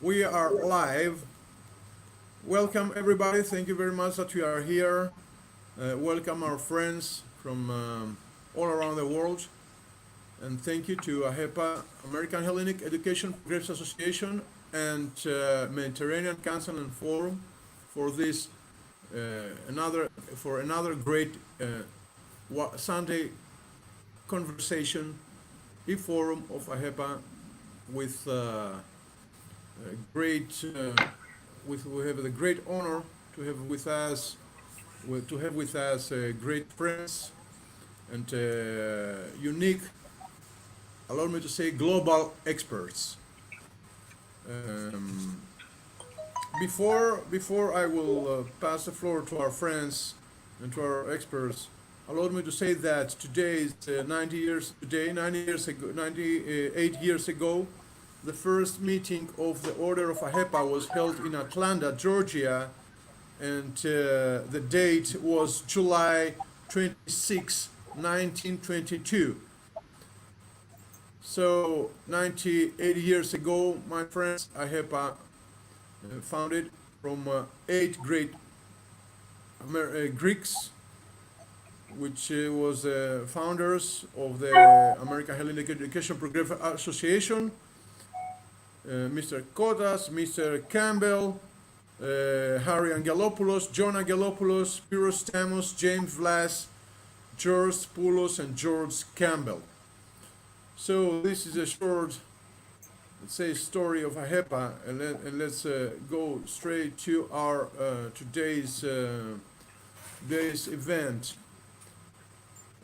We are live. Welcome everybody. Thank you very much that you are here. Welcome our friends from all around the world. And thank you to AHEPA, American Hellenic Education Progress Association, and Mediterranean Council Forum for this another great Sunday conversation, forum of AHEPA with we have the great honor to have with us great friends and unique, allow me to say, global experts. Before I will pass the floor to our friends and to our experts, allow me to say that today is 98 years ago, the first meeting of the Order of AHEPA was held in Atlanta, Georgia, and the date was July 26, 1922. So 98 years ago, my friends, AHEPA founded from 8 great Greeks, which was founders of the American Hellenic Education Progress Association, Mr. Kotas, Mr. Campbell, Harry Angelopoulos, John Angelopoulos, Spiros Stamos, James Vlas, George Poulos, and George Campbell. So this is a short, let's say, story of AHEPA, and let's go straight to our today's event.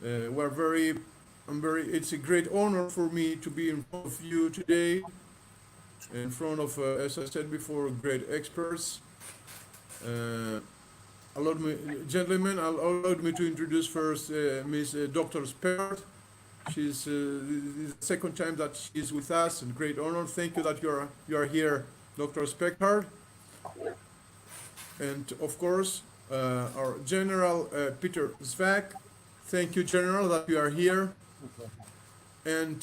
It's a great honor for me to be in front of you today, in front of, as I said before, great experts. Allowed me to introduce first Ms. Dr. Speckhard. She's the second time that she's with us, and great honor. Thank you that you are here, Dr. Speckhard. And of course, our General Peter Zwack. Thank you, General, that you are here. And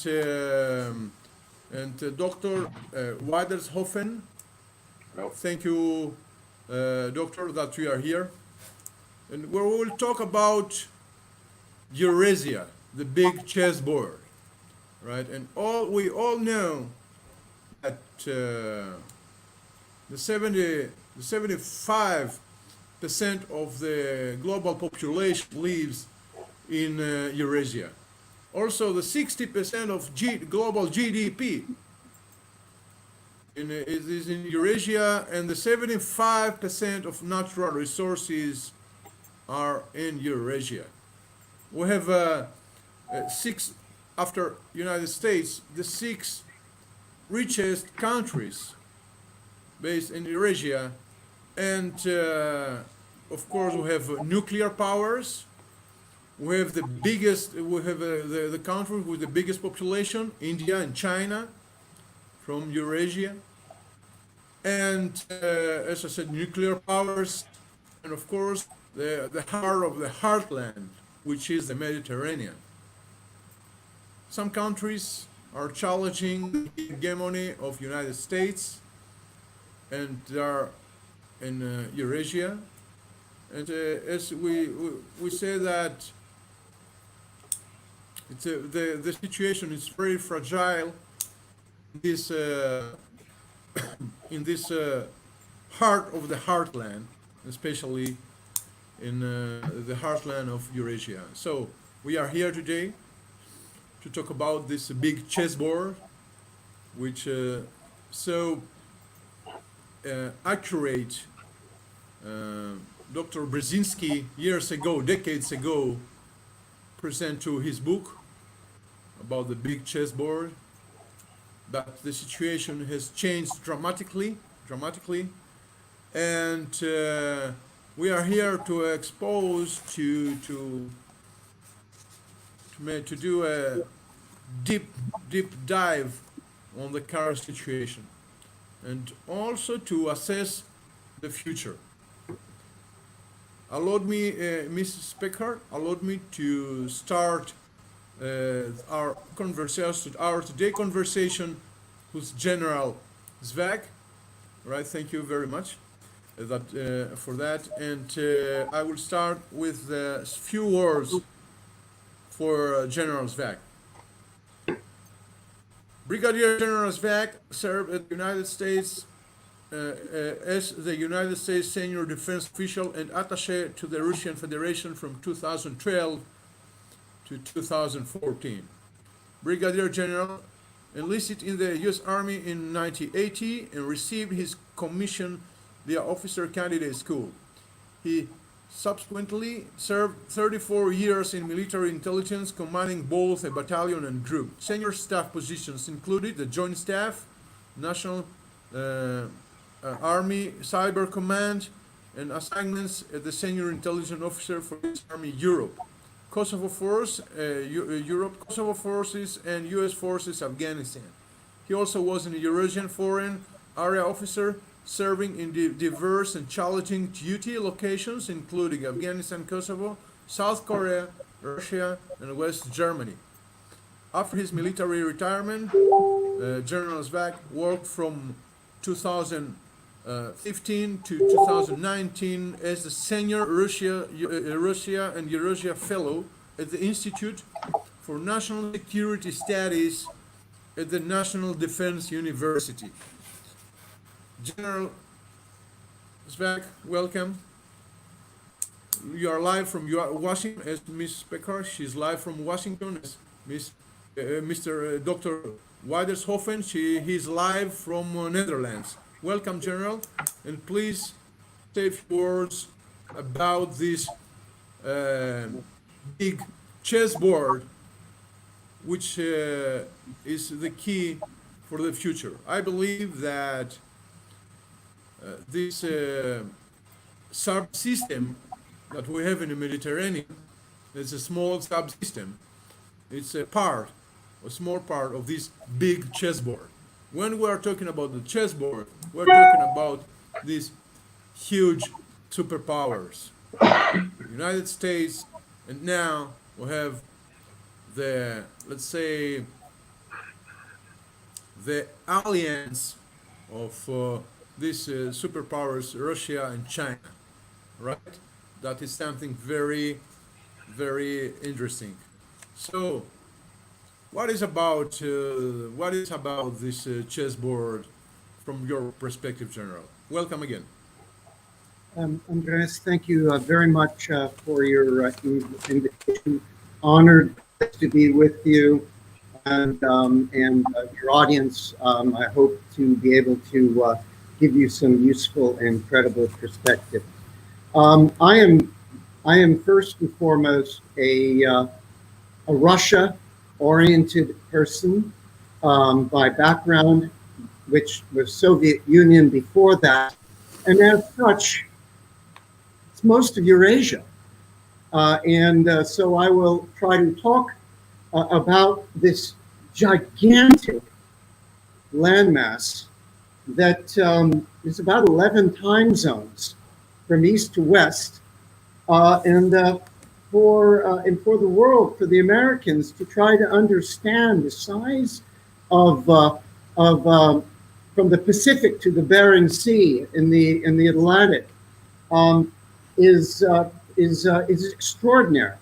Dr. Weidershofen. Thank you, Doctor, that you are here. And we will talk about EURASIA, the big chessboard, right? And we all know that the 75% of the global population lives in EURASIA. Also, the 60% of global GDP is in EURASIA, and the 75% of natural resources are in EURASIA. We have after United States, the 6 richest countries based in EURASIA, and of course we have nuclear powers. We have the country with the biggest population, India and China, from EURASIA, and as I said, nuclear powers, and of course the heart of the heartland, which is the Mediterranean. Some countries are challenging the hegemony of United States, and they are in EURASIA. And as we say that the situation is very fragile in this heart of the heartland, especially in the heartland of EURASIA. So we are here today to talk about this big chessboard, which so accurate Dr. Brzezinski decades ago, present to his book about the big chessboard. But the situation has changed dramatically, and we are here to expose to do a deep dive on the current situation, and also to assess the future. Allowed me, Mrs. Speckhard, allowed me to start our today conversation with General Zwack. Right, thank you very much for that. And I will start with a few words for General Zwack. Brigadier General Zwack served at the United States as the United States senior defense official and attaché to the Russian Federation from 2012 to 2014. Brigadier General enlisted in the U.S. Army in 1980 and received his commission via Officer Candidate School. He subsequently served 34 years in military intelligence, commanding both a battalion and group. Senior staff positions included the Joint Staff, National Army Cyber Command, and assignments as the Senior Intelligence Officer for the Army Europe, Kosovo Force, Europe, Kosovo Forces, and U.S. Forces Afghanistan. He also was an Eurasian Foreign Area Officer, serving in diverse and challenging duty locations, including Afghanistan, Kosovo, South Korea, Russia, and West Germany. After his military retirement, General Zwack worked from 2015 to 2019 as the Senior Russia and EURASIA Fellow at the Institute for National Security Studies at the National Defense University. General Zwack, welcome. You are live from Washington as Ms. Speckhard. She's live from Washington as Mr. Dr. Weidershofen. He's live from Netherlands. Welcome, General, and please say a few words about this big chessboard, which is the key for the future. I believe that this subsystem that we have in the Mediterranean is a small subsystem. It's a small part of this big chessboard. When we are talking about the chessboard, we're talking about these huge superpowers. The United States, and now we have the, let's say, the alliance of these superpowers, Russia and China, right? That is something very, very interesting. So, what is about this chessboard from your perspective, General? Welcome again. Andreas, thank you very much for your invitation. Honored to be with you and your audience. I hope to be able to give you some useful and credible perspective. I am first and foremost a Russia-oriented person by background, which was Soviet Union before that, and as such, it's most of Eurasia. So I will try to talk about this gigantic landmass that is about 11 time zones from east to west, and for the world, for the Americans, to try to understand the size of from the Pacific to the Bering Sea in the Atlantic is extraordinary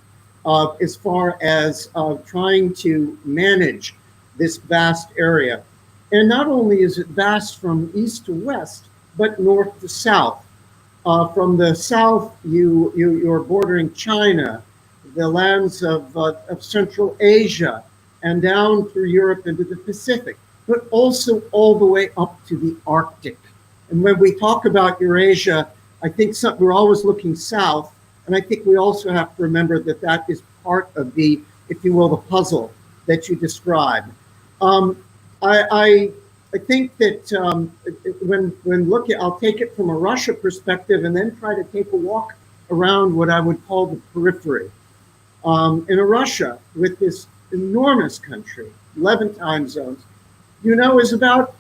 as far as trying to manage this vast area. And not only is it vast from east to west, but north to south. From the south, you're bordering China, the lands of Central Asia, and down through Europe into the Pacific, but also all the way up to the Arctic. And when we talk about Eurasia, I think we're always looking south, and I think we also have to remember that that is part of the, if you will, the puzzle that you described. I think that when looking, I'll take it from a Russia perspective and then try to take a walk around what I would call the periphery. In a Russia with this enormous country, 11 time zones, is about a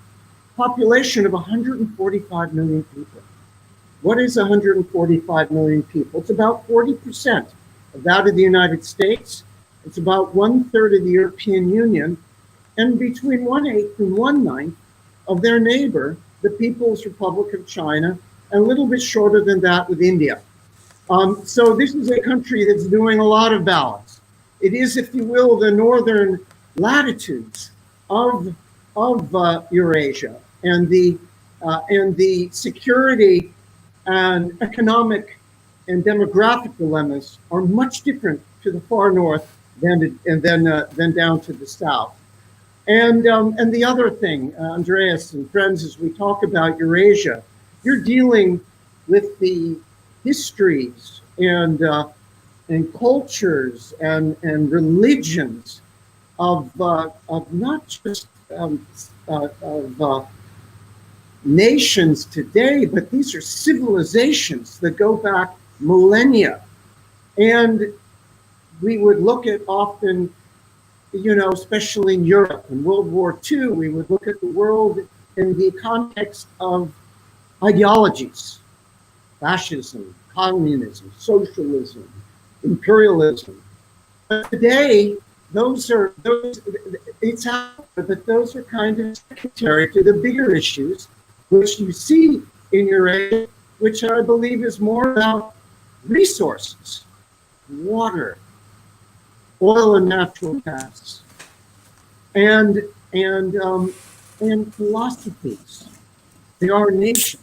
population of 145 million people. What is 145 million people? It's about 40% of that of the United States. It's about 1/3 of the European Union, and between 1/8 and 1/9 of their neighbor, the People's Republic of China, and a little bit shorter than that with India. So this is a country that's doing a lot of balance. It is, if you will, the northern latitudes of Eurasia, and the security and economic and demographic dilemmas are much different to the far north than down to the south. And the other thing, Andreas and friends, as we talk about Eurasia, you're dealing with the histories and cultures and religions of not just nations today, but these are civilizations that go back millennia. And we would look at often, you know, especially in Europe in World War II, we would look at the world in the context of ideologies: fascism, communism, socialism, imperialism. But today, it's out there, but those are kind of secondary to the bigger issues, which you see in Eurasia, which I believe is more about resources, water, oil and natural gas, and philosophies. They are nations.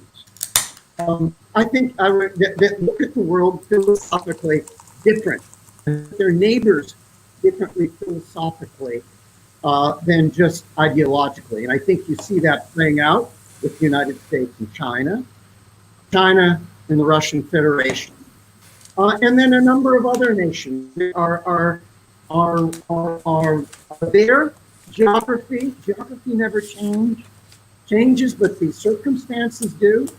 I think that look at the world philosophically different, their neighbors differently philosophically than just ideologically. And I think you see that playing out with the United States and China, China and the Russian Federation, and then a number of other nations are there. Geography never changes, but the circumstances do.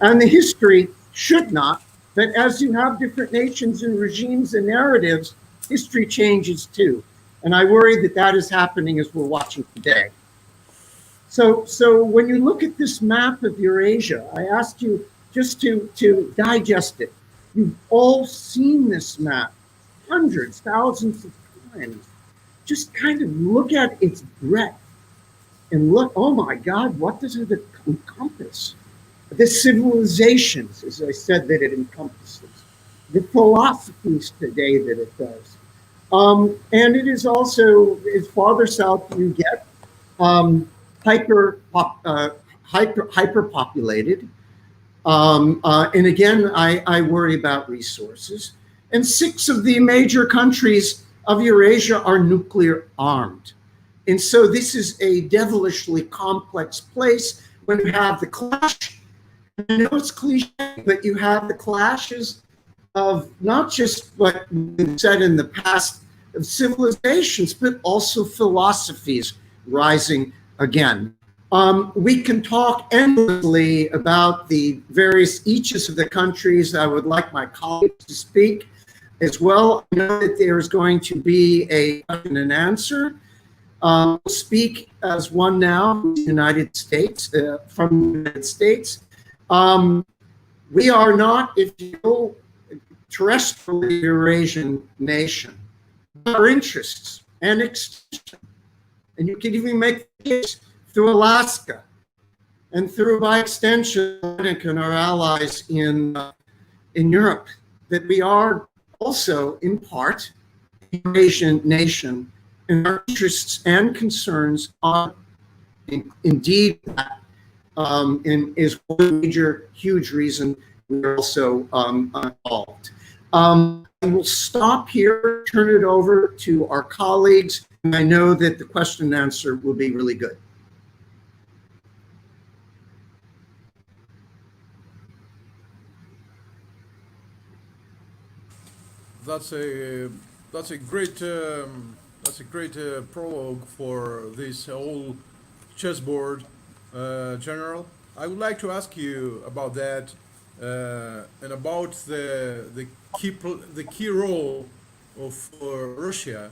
And the history should not, but as you have different nations and regimes and narratives, history changes too. And I worry that that is happening as we're watching today. So when you look at this map of Eurasia, I asked you just to digest it. You've all seen this map hundreds, thousands of times. Just kind of look at its breadth and look, oh my God, what does it encompass? The civilizations, as I said, that it encompasses, the philosophies today that it does. And it is also, as farther south you get, hyper-populated. And again, I worry about resources. And 6 of the major countries of Eurasia are nuclear armed. And so this is a devilishly complex place when you have the clash. I know it's cliche, but you have the clashes of not just what been said in the past of civilizations, but also philosophies rising again. We can talk endlessly about the various eaches of the countries. I would like my colleagues to speak as well. I know that there is going to be a question and answer. We'll speak as one now, United States, from the United States. We are not, if you will, terrestrial Eurasian nation. Our interests and extension, and you can even make the case through Alaska and through, by extension, and our allies in Europe, that we are also in part a Eurasian nation, and our interests and concerns are indeed that. And is one major, huge reason we're also involved. I will stop here, turn it over to our colleagues, and I know that the question and answer will be really good. That's a great prologue for this whole chessboard. General, I would like to ask you about that and about the key role of Russia,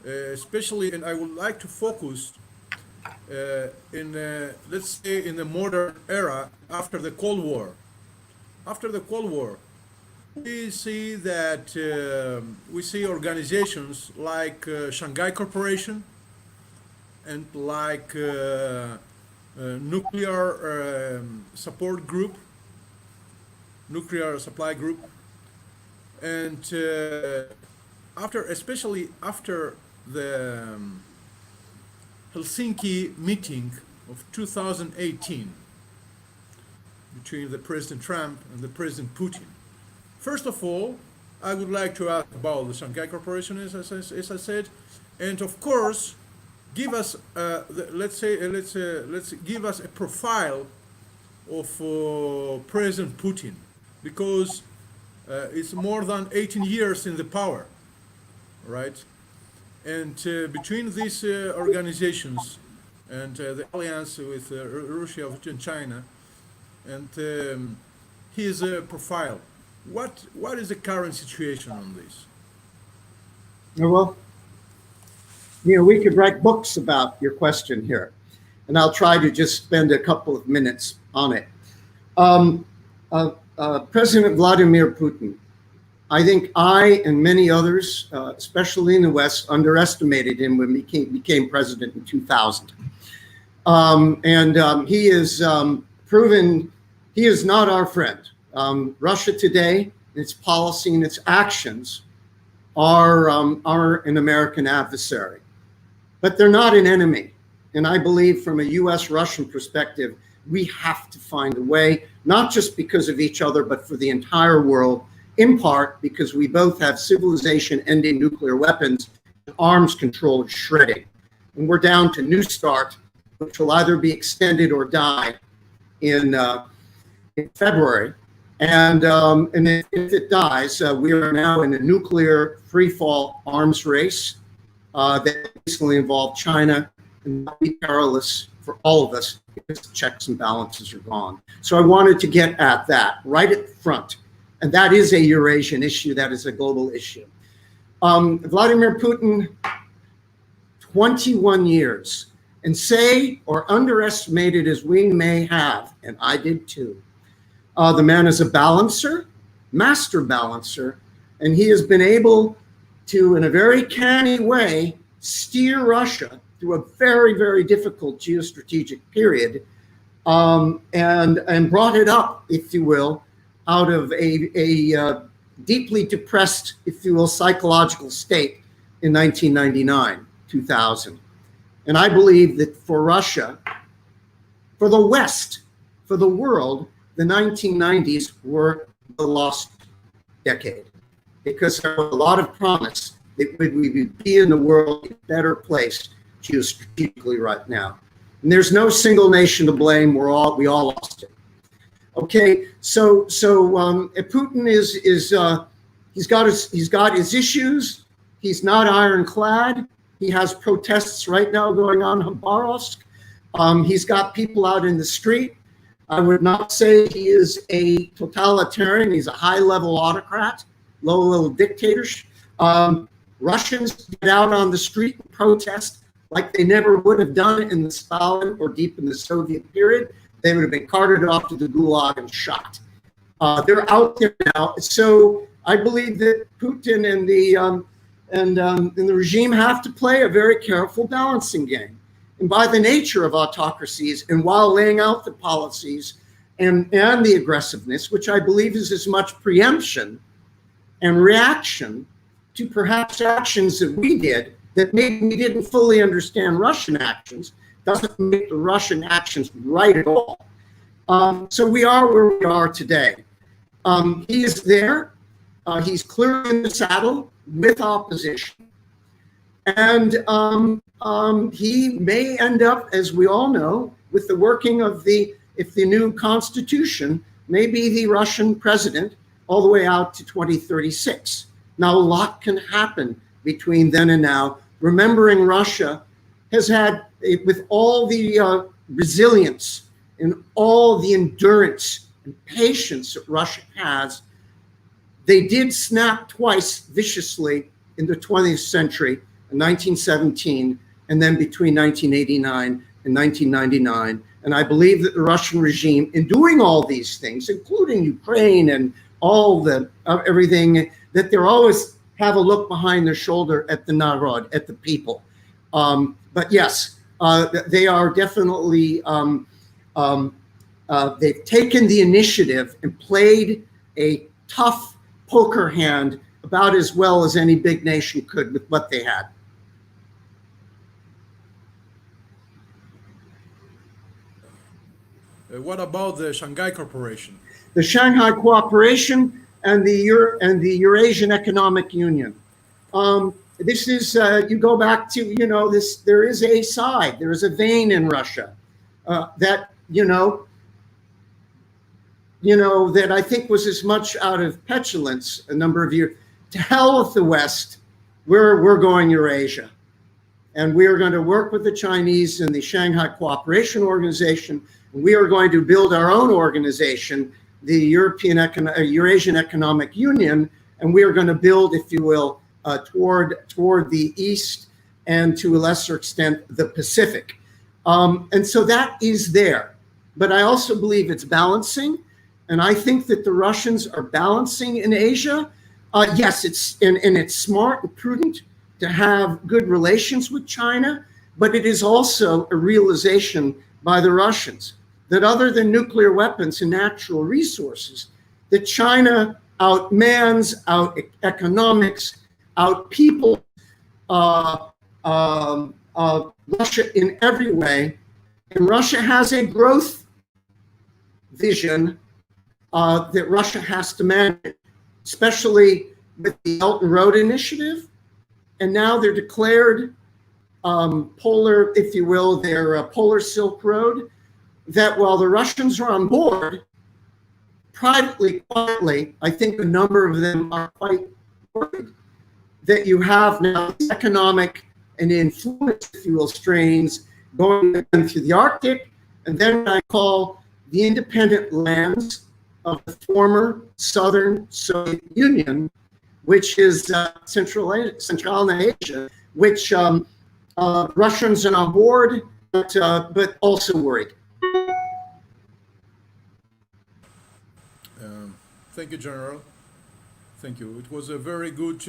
especially, and I would like to focus in let's say in the modern era after the Cold War. After the Cold War, we see that we see organizations like Shanghai Corporation and like nuclear support group, nuclear supply group, and especially after the Helsinki meeting of 2018 between the President Trump and the President Putin. First of all, I would like to ask about the Shanghai Corporation, as I said, and of course, give us let's give us a profile of President Putin, because it's more than 18 years in the power, right? And between these organizations and the alliance with Russia and China, and his profile, what is the current situation on this? Well, you know, we could write books about your question here, and I'll try to just spend a couple of minutes on it. President Vladimir Putin, I think I and many others, especially in the West, underestimated him when he became president in 2000. He is proven he is not our friend. Russia today, its policy and its actions are an American adversary, but they're not an enemy. And I believe from a U.S.-Russian perspective, we have to find a way, not just because of each other, but for the entire world, in part because we both have civilization-ending nuclear weapons, and arms control is shredding. And we're down to New START, which will either be extended or die in February. And if it dies, we are now in a nuclear free-fall arms race that basically involved China, and that will be perilous for all of us because the checks and balances are gone. So I wanted to get at that right at the front. And that is a Eurasian issue. That is a global issue. Vladimir Putin, 21 years. And say, or underestimate it as we may have, and I did too, the man is a balancer, master balancer, and he has been able to, in a very canny way, steer Russia through a very, very difficult geostrategic period, and brought it up, if you will, out of a deeply depressed, if you will, psychological state in 1999, 2000. And I believe that for Russia, for the West, for the world, the 1990s were the lost decade, because there was a lot of promise that we would be in the world in a better place geostrategically right now. And there's no single nation to blame. We all lost it. Okay, so Putin he's got his issues. He's not ironclad. He has protests right now going on in Khabarovsk. He's got people out in the street. I would not say he is a totalitarian. He's a high-level autocrat, low-level dictator. Russians get out on the street and protest like they never would have done in the Stalin or deep in the Soviet period. They would have been carted off to the Gulag and shot. They're out there now. So I believe that Putin and the regime have to play a very careful balancing game. And by the nature of autocracies, and while laying out the policies and the aggressiveness, which I believe is as much preemption and reaction to perhaps actions that we did that maybe we didn't fully understand Russian actions, doesn't make the Russian actions right at all. So we are where we are today. He is there. He's clearly in the saddle with opposition. And he may end up, as we all know, with the working of if the new constitution may be the Russian president all the way out to 2036. Now, a lot can happen between then and now. Remembering Russia has had, with all the resilience and all the endurance and patience that Russia has, they did snap twice viciously in the 20th century, in 1917, and then between 1989 and 1999. And I believe that the Russian regime, in doing all these things, including Ukraine and all everything, that they're always have a look behind their shoulder at the narod, at the people. But yes, They are definitely, they've taken the initiative and played a tough poker hand about as well as any big nation could with what they had. What about the Shanghai Corporation? The Shanghai Cooperation and the Eurasian Economic Union. This is, you go back to, you know, this, there is a side, there is a vein in Russia that, that I think was as much out of petulance a number of years. To hell with the West, we're going Eurasia. And we are going to work with the Chinese and the Shanghai Cooperation Organization. And we are going to build our own organization, the Eurasian Economic Union. And we are going to build, if you will, toward the East and to a lesser extent, the Pacific. And so that is there. But I also believe it's balancing. And I think that the Russians are balancing in Asia. Yes, it's smart and prudent to have good relations with China, but it is also a realization by the Russians that other than nuclear weapons and natural resources, that China outmans, out economics, out people, Russia in every way. And Russia has a growth vision that Russia has to manage, especially with the Belt and Road Initiative. And now they're declared polar, if you will, their polar Silk Road, that while the Russians are on board, privately, quietly, I think a number of them are quite worried that you have now economic and influence, if you will, strains going through the Arctic, and then what I call the independent lands of the former Southern Soviet Union, which is Central Asia, which Russians are on board, but also worried. Thank you, General. Thank you. It was a very good,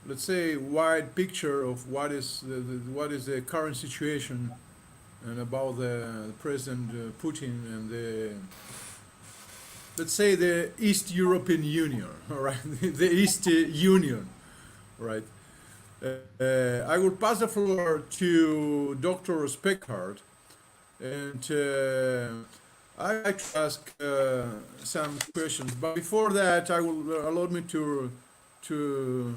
let's say, wide picture of what is the current situation and about the President Putin and the, let's say, the East European Union, all right, the East Union, right. I will pass the floor to Dr. Speckhard, and I'd like to ask some questions. But before that, I will allow me to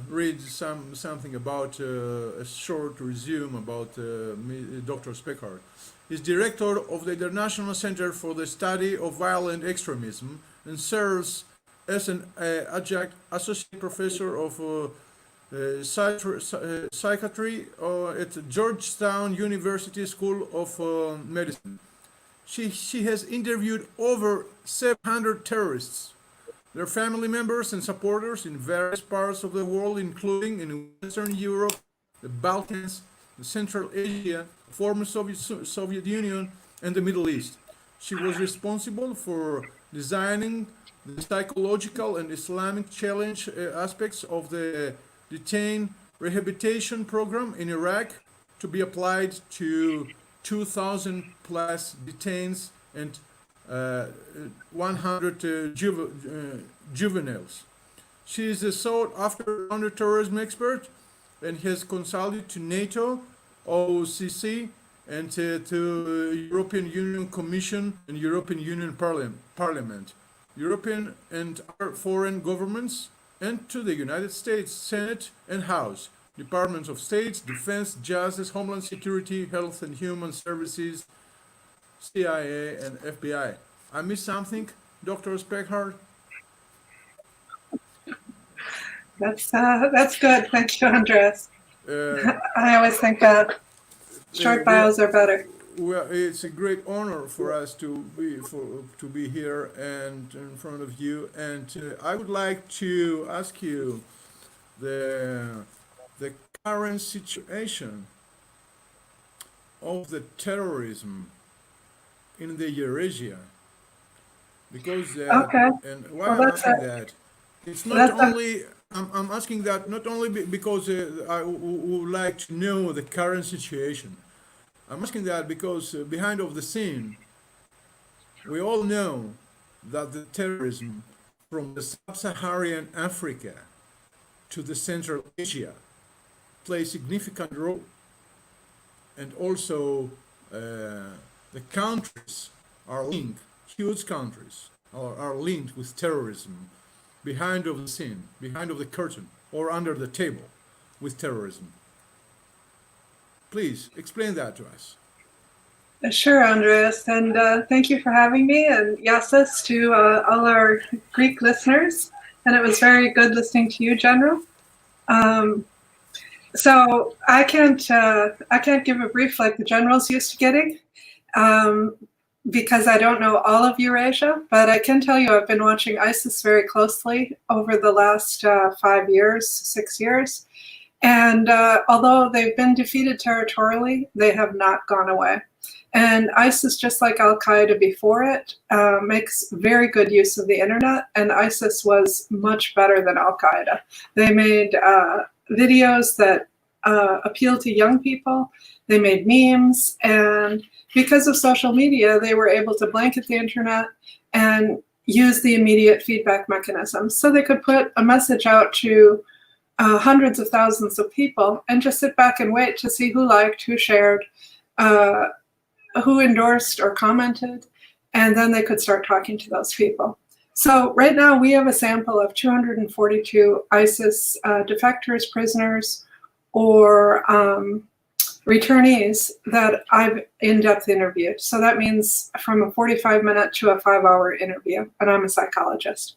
read something about a short resume about Dr. Speckhard. He's director of the International Center for the Study of Violent Extremism and serves as an adjunct associate professor of psychiatry at Georgetown University School of Medicine. She has interviewed over 700 terrorists, their family members and supporters in various parts of the world, including in Western Europe, the Balkans, the Central Asia, former Soviet Union, and the Middle East. She was responsible for designing the psychological and Islamic challenge aspects of the detained rehabilitation program in Iraq to be applied to 2,000 plus detainees and 100 juveniles. She is a sought-after counterterrorism expert and has consulted to NATO, OSCE, and to European Union Commission and European Union Parliament, European and other foreign governments, and to the United States Senate and House, Departments of State, Defense, Justice, Homeland Security, Health and Human Services, CIA, and FBI. I missed something, Dr. Speckhard? That's good. Thank you, Andreas. I always think that short bios are better. Well, it's a great honor for us to be here and in front of you. And I would like to ask you the current situation of the terrorism in the EURASIA, because Okay. and why I'm asking that, it's not only I'm asking that not only because I would like to know the current situation, I'm asking that because behind of the scene, we all know that the terrorism from the sub-Saharan Africa to the Central Asia plays a significant role. And also the countries are linked, huge countries are linked with terrorism behind of the scene, behind of the curtain, or under the table with terrorism. Please explain that to us. Sure, Andreas, and thank you for having me, and yasis to all our Greek listeners. And it was very good listening to you, General. So I can't give a brief like the general's used to getting, because I don't know all of Eurasia, but I can tell you I've been watching ISIS very closely over the last 5 years, 6 years. And although they've been defeated territorially, they have not gone away. And ISIS, just like Al-Qaeda before it, makes very good use of the internet, and ISIS was much better than Al-Qaeda. They made videos that appeal to young people. They made memes, and because of social media, they were able to blanket the internet and use the immediate feedback mechanisms. So they could put a message out to hundreds of thousands of people and just sit back and wait to see who liked, who shared, who endorsed or commented, and then they could start talking to those people. So right now we have a sample of 242 ISIS defectors, prisoners, or returnees that I've in-depth interviewed. So that means from a 45-minute to a 5-hour interview, and I'm a psychologist.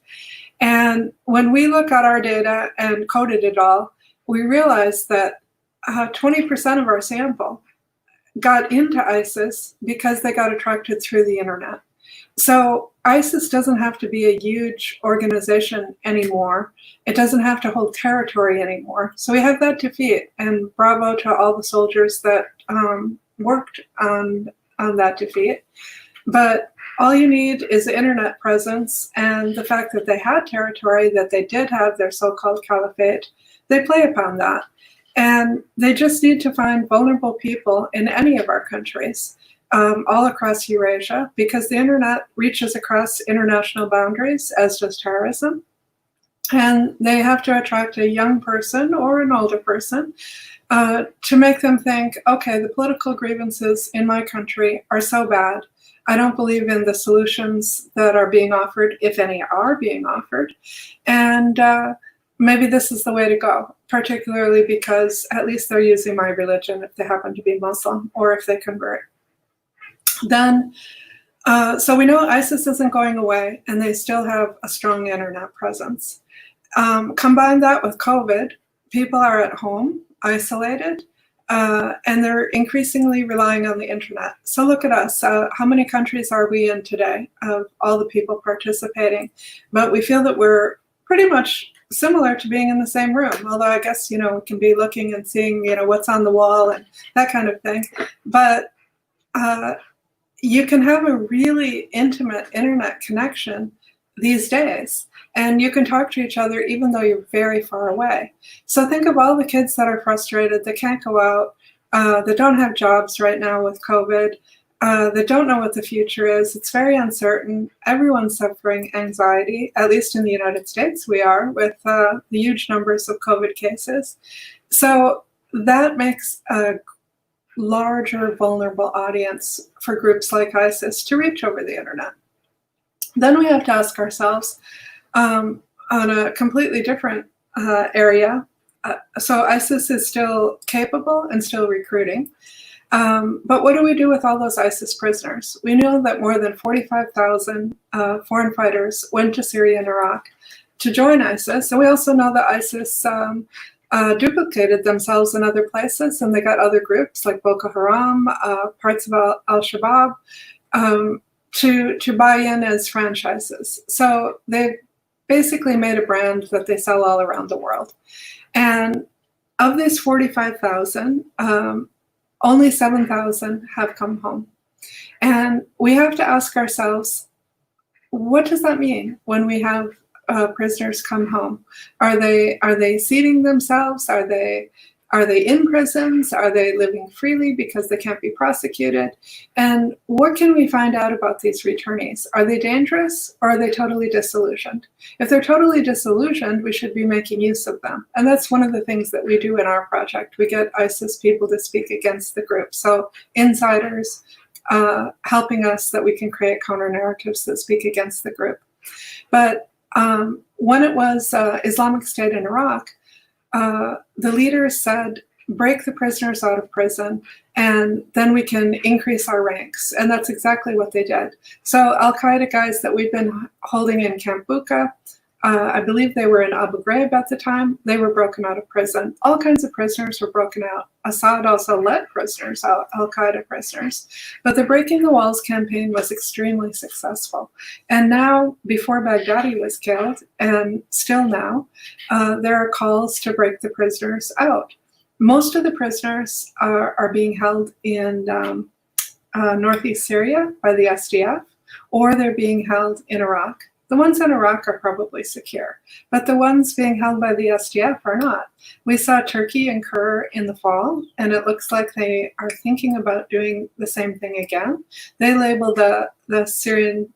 And when we look at our data and coded it all, we realized that 20% of our sample got into ISIS because they got attracted through the internet. So ISIS doesn't have to be a huge organization anymore. It doesn't have to hold territory anymore. So we have that defeat, and bravo to all the soldiers that worked on that defeat. But all you need is the internet presence and the fact that they had territory, that they did have their so-called caliphate. They play upon that. And they just need to find vulnerable people in any of our countries, all across Eurasia, because the internet reaches across international boundaries, as does terrorism. And they have to attract a young person or an older person to make them think, okay, the political grievances in my country are so bad. I don't believe in the solutions that are being offered, if any are being offered. And maybe this is the way to go, particularly because at least they're using my religion if they happen to be Muslim or if they convert. Then, so we know ISIS isn't going away and they still have a strong internet presence. Combine that with COVID, people are at home, isolated, and they're increasingly relying on the internet. So look at us. How many countries are we in today of all the people participating? But we feel that we're pretty much similar to being in the same room, although I guess, we can be looking and seeing, what's on the wall and that kind of thing. But you can have a really intimate internet connection these days, and you can talk to each other even though you're very far away. So think of all the kids that are frustrated, that can't go out, that don't have jobs right now with COVID, that don't know what the future is. It's very uncertain. Everyone's suffering anxiety, at least in the United States we are, with the huge numbers of COVID cases. So that makes a larger vulnerable audience for groups like ISIS to reach over the internet. Then we have to ask ourselves, on a completely different area, so ISIS is still capable and still recruiting. But what do we do with all those ISIS prisoners? We know that more than 45,000 foreign fighters went to Syria and Iraq to join ISIS. And we also know that ISIS duplicated themselves in other places, and they got other groups like Boko Haram, parts of Al-Shabaab, to buy in as franchises. So they've basically made a brand that they sell all around the world. And of these 45,000, only 7,000 have come home. And we have to ask ourselves, what does that mean when we have prisoners come home? Are they seating themselves? Are they Are they in prisons? Are they living freely because they can't be prosecuted? And what can we find out about these returnees? Are they dangerous or are they totally disillusioned? If they're totally disillusioned, we should be making use of them. And that's one of the things that we do in our project. We get ISIS people to speak against the group. So insiders helping us that we can create counter narratives that speak against the group. But when it was Islamic State in Iraq, the leaders said, break the prisoners out of prison, and then we can increase our ranks. And that's exactly what they did. So Al-Qaeda guys that we've been holding in Camp Bucca, I believe they were in Abu Ghraib at the time, they were broken out of prison. All kinds of prisoners were broken out. Assad also let prisoners out, Al-Qaeda prisoners. But the Breaking the Walls campaign was extremely successful. And now, before Baghdadi was killed, and still now, there are calls to break the prisoners out. Most of the prisoners are being held in northeast Syria by the SDF, or they're being held in Iraq. The ones in Iraq are probably secure, but the ones being held by the SDF are not. We saw Turkey incur in the fall, and it looks like they are thinking about doing the same thing again. They label the Syrian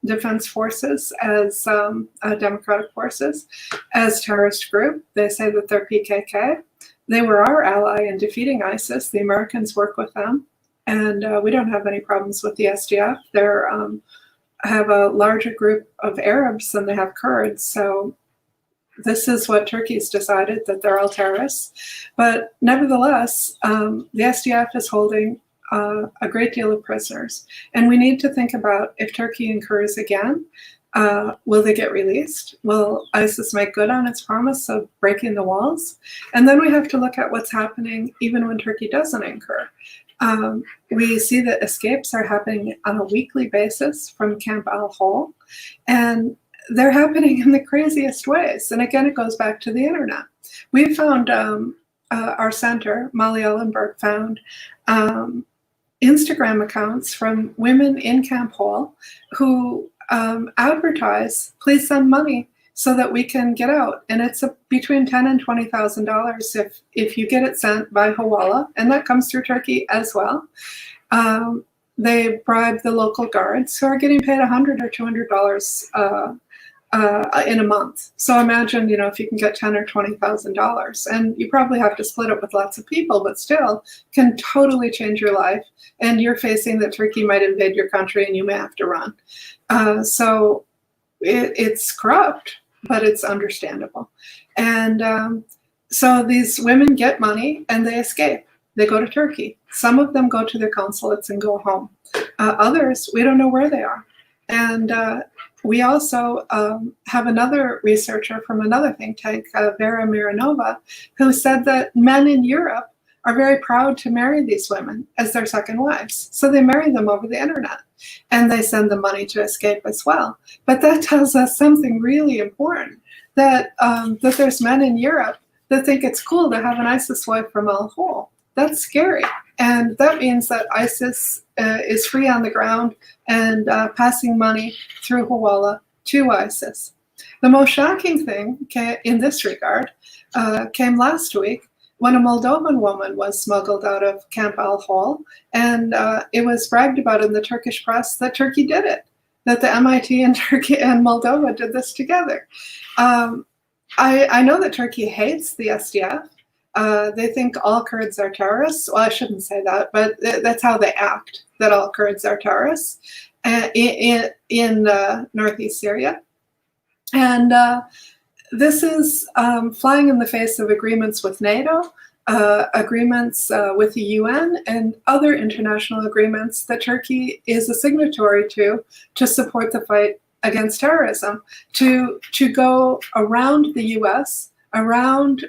Defense Forces as democratic forces, as terrorist group. They say that they're PKK. They were our ally in defeating ISIS. The Americans work with them, and we don't have any problems with the SDF. They're have a larger group of Arabs than they have Kurds. So this is what Turkey's decided, that they're all terrorists. But nevertheless, the SDF is holding a great deal of prisoners. And we need to think about, if Turkey incurs again, will they get released? Will ISIS make good on its promise of breaking the walls? And then we have to look at what's happening even when Turkey doesn't incur. We see that escapes are happening on a weekly basis from Camp Al-Hol, and they're happening in the craziest ways. And again, it goes back to the internet. We found, our center, Molly Ellenberg, found Instagram accounts from women in Camp Hol who advertise, please send money so that we can get out. And it's between $10,000 and $20,000 if you get it sent by Hawala, and that comes through Turkey as well. They bribe the local guards who are getting paid $100 or $200 in a month. So imagine, if you can get $10,000 or $20,000, and you probably have to split it with lots of people, but still can totally change your life. And you're facing that Turkey might invade your country and you may have to run. So it's corrupt, but it's understandable. And so these women get money and they escape. They go to Turkey. Some of them go to their consulates and go home. Others, we don't know where they are. And we also have another researcher from another think tank, Vera Mironova, who said that men in Europe are very proud to marry these women as their second wives. So they marry them over the internet, and they send them money to escape as well. But that tells us something really important, that that there's men in Europe that think it's cool to have an ISIS wife from Al-Hol. That's scary. And that means that ISIS is free on the ground and passing money through Hawala to ISIS. The most shocking thing in this regard came last week when a Moldovan woman was smuggled out of Camp Al-Hol, and it was bragged about in the Turkish press that Turkey did it, that the MIT and Turkey and Moldova did this together. I know that Turkey hates the SDF. They think all Kurds are terrorists. Well, I shouldn't say that, but that's how they act, that all Kurds are terrorists in northeast Syria. And this is flying in the face of agreements with NATO, agreements with the UN, and other international agreements that Turkey is a signatory to support the fight against terrorism, to go around the US, around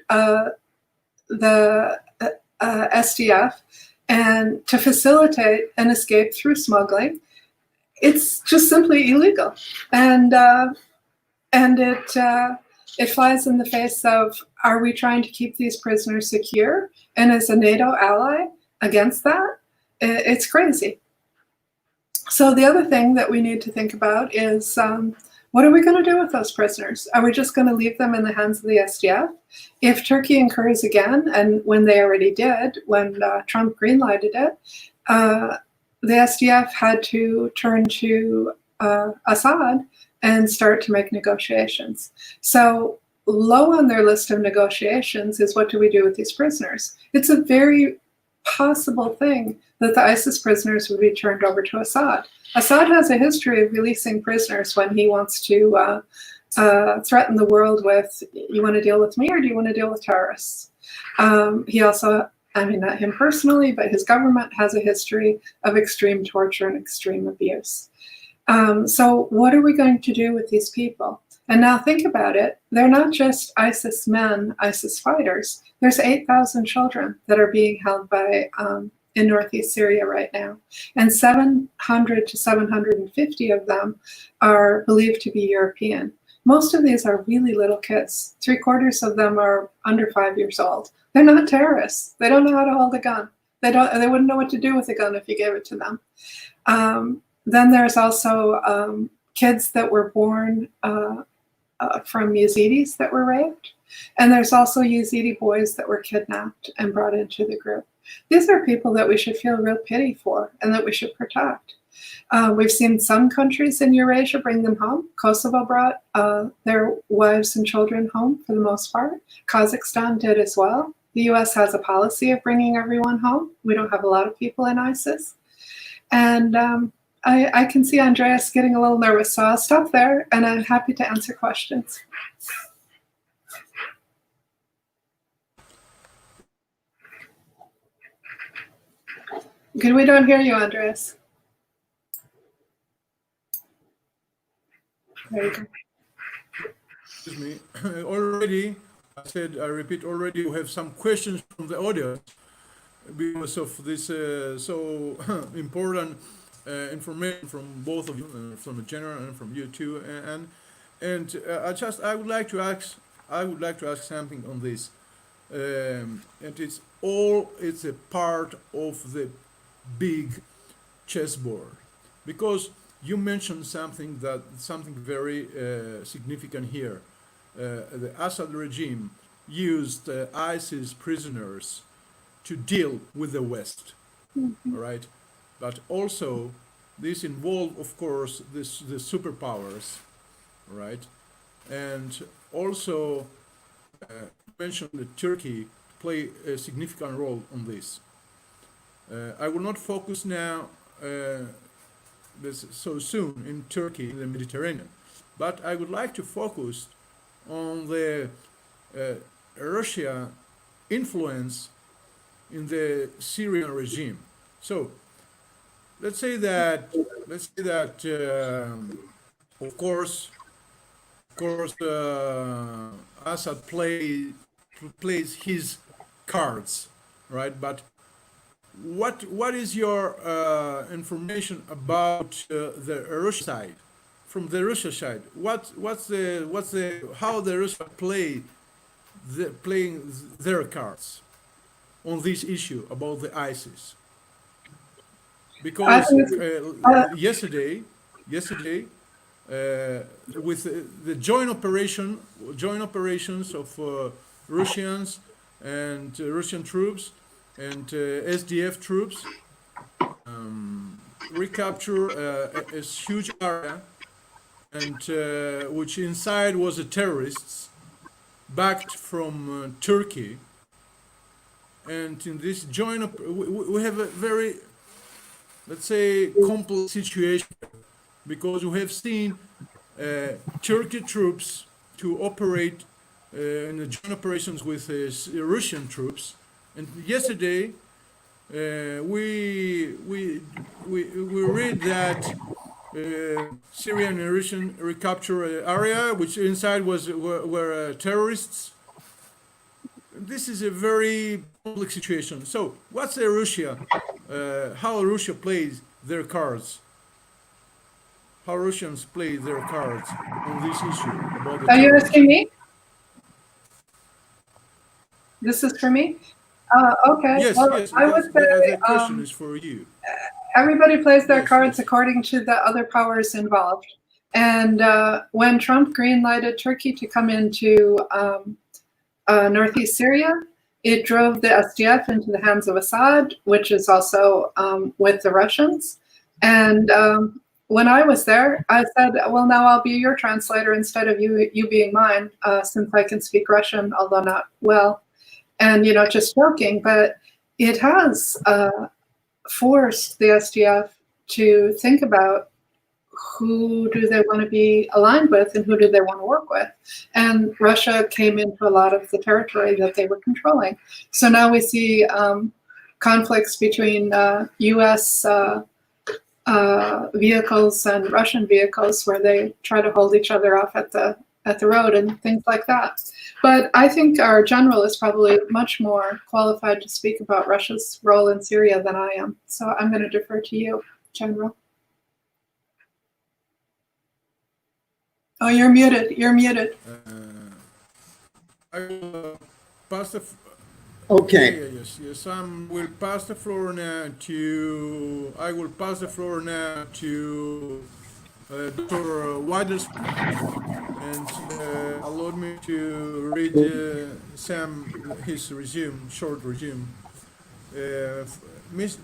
the SDF, and to facilitate an escape through smuggling. It's just simply illegal, and it flies in the face of, are we trying to keep these prisoners secure? And as a NATO ally against that, it's crazy. So the other thing that we need to think about is What are we going to do with those prisoners? Are we just going to leave them in the hands of the SDF? If Turkey incurs again, and when they already did, when Trump greenlighted it, the SDF had to turn to Assad and start to make negotiations. So low on their list of negotiations is, what do we do with these prisoners? It's a very possible thing that the ISIS prisoners would be turned over to Assad. Assad has a history of releasing prisoners when he wants to threaten the world with, you want to deal with me or do you want to deal with terrorists? He also, I mean, not him personally, but his government has a history of extreme torture and extreme abuse. So what are we going to do with these people? And now think about it. They're not just ISIS men, ISIS fighters. There's 8,000 children that are being held by in northeast Syria right now. And 700 to 750 of them are believed to be European. Most of these are really little kids. 3/4 of them are under 5 years old. They're not terrorists. They don't know how to hold a gun. They wouldn't know what to do with a gun if you gave it to them. Then there's also kids that were born from Yazidis that were raped. And there's also Yazidi boys that were kidnapped and brought into the group. These are people that we should feel real pity for and that we should protect. We've seen some countries in Eurasia bring them home. Kosovo brought their wives and children home for the most part. Kazakhstan did as well. The US has a policy of bringing everyone home. We don't have a lot of people in ISIS. And I can see Andreas getting a little nervous, so I'll stop there and I'm happy to answer questions. Good, we don't hear you, Andreas. There you go. Excuse me. Already, I repeat, already we have some questions from the audience because of this so important information from both of you, from the general and from you too. And I would like to ask something on this. And it's a part of the big chessboard, because you mentioned something very significant here. The Assad regime used ISIS prisoners to deal with the West, right? But also this involved, of course, the superpowers, right? And also mentioned that Turkey play a significant role on this. I will not focus now so soon in Turkey, in the Mediterranean, but I would like to focus on the Russia influence in the Syrian regime. So let's say that of course Assad plays his cards, right? But what is your information about the Russian side? From the Russian side, how the Russia playing their cards on this issue about the ISIS? Because yesterday, with the joint operations of Russians and Russian troops and SDF troops, recapture a huge area, and which inside was the terrorists backed from Turkey. And in this joint, we have a very, let's say, complex situation, because we have seen Turkey troops to operate in the joint operations with Russian troops. And yesterday, we read that Syrian and Russian recapture an area which inside were terrorists. This is a very complex situation. So, what's Russia? How Russia plays their cards? How Russians play their cards on this issue about the Are you asking me? This is for me? Okay. Yes, well, yes. I would say the question is for you. Everybody plays their Yes, cards yes. according to the other powers involved. And when Trump green-lighted Turkey to come into northeast Syria, it drove the SDF into the hands of Assad, which is also with the Russians. And when I was there, I said, well, now I'll be your translator instead of you being mine, since I can speak Russian, although not well. And, you know, just joking, but it has forced the SDF to think about who do they want to be aligned with and who do they want to work with. And Russia came into a lot of the territory that they were controlling. So now we see conflicts between US vehicles and Russian vehicles where they try to hold each other off at the road and things like that. But I think our general is probably much more qualified to speak about Russia's role in Syria than I am. So I'm going to defer to you, General. Oh, you're muted. You're muted. I will pass the. Okay. Yes. Will pass the floor now to. I will pass the floor now to Dr. Waders, and allow me to read his short resume.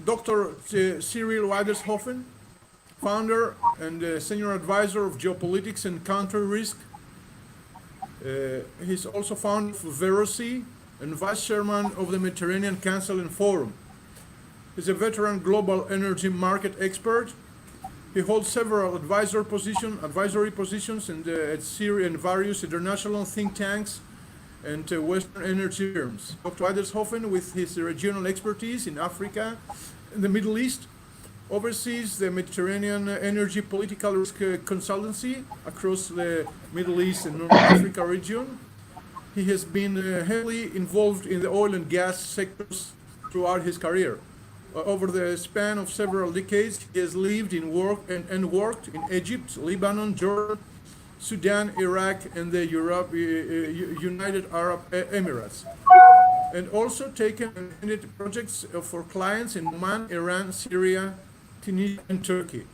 Dr. Cyril Weidershofen, founder and senior advisor of geopolitics and country risk. He's also founder of EURASIA and vice chairman of the Mediterranean Council Forum. He's a veteran global energy market expert. He holds several advisory positions at Syria and various international think tanks and Western energy firms. Dr. Weidershofen, with his regional expertise in Africa and the Middle East, oversees the Mediterranean Energy Political Risk Consultancy across the Middle East and North Africa region. He has been heavily involved in the oil and gas sectors throughout his career. Over the span of several decades, he has lived and worked in Egypt, Lebanon, Jordan, Sudan, Iraq, and the United Arab Emirates, and also taken projects for clients in Oman, Iran, Syria, Tunisia, and Turkey.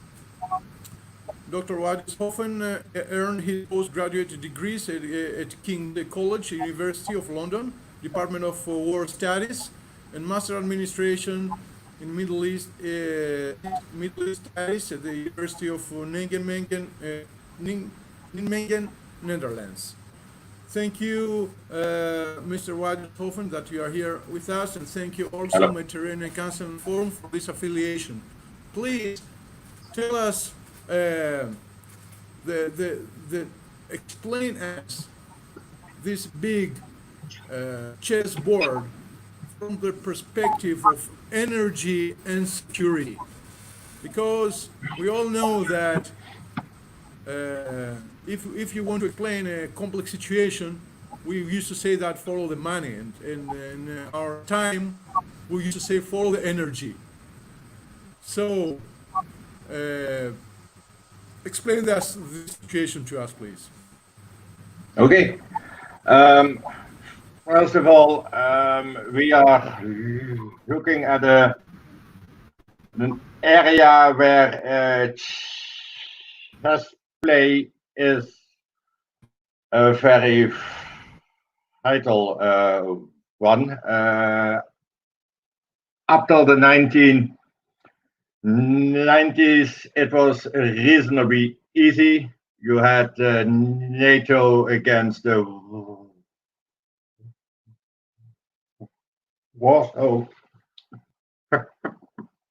Dr. Weidershofen earned his postgraduate degrees at King's College, University of London, Department of War Studies, and Master Administration in Middle East Studies at the University of Nijmegen, Netherlands. Thank you, Mr. Weidershofen, that you are here with us, and thank you also, Mediterranean Council Forum, for this affiliation. Please tell us, explain us this big chessboard from the perspective of energy and security, because we all know that if you want to explain a complex situation, we used to say that follow the money, and in our time we used to say follow the energy. So explain this situation to us, please. Okay. First of all, we are looking at an area where chess play is a very vital one. Up till the 1990s, it was reasonably easy. You had NATO against the Warsaw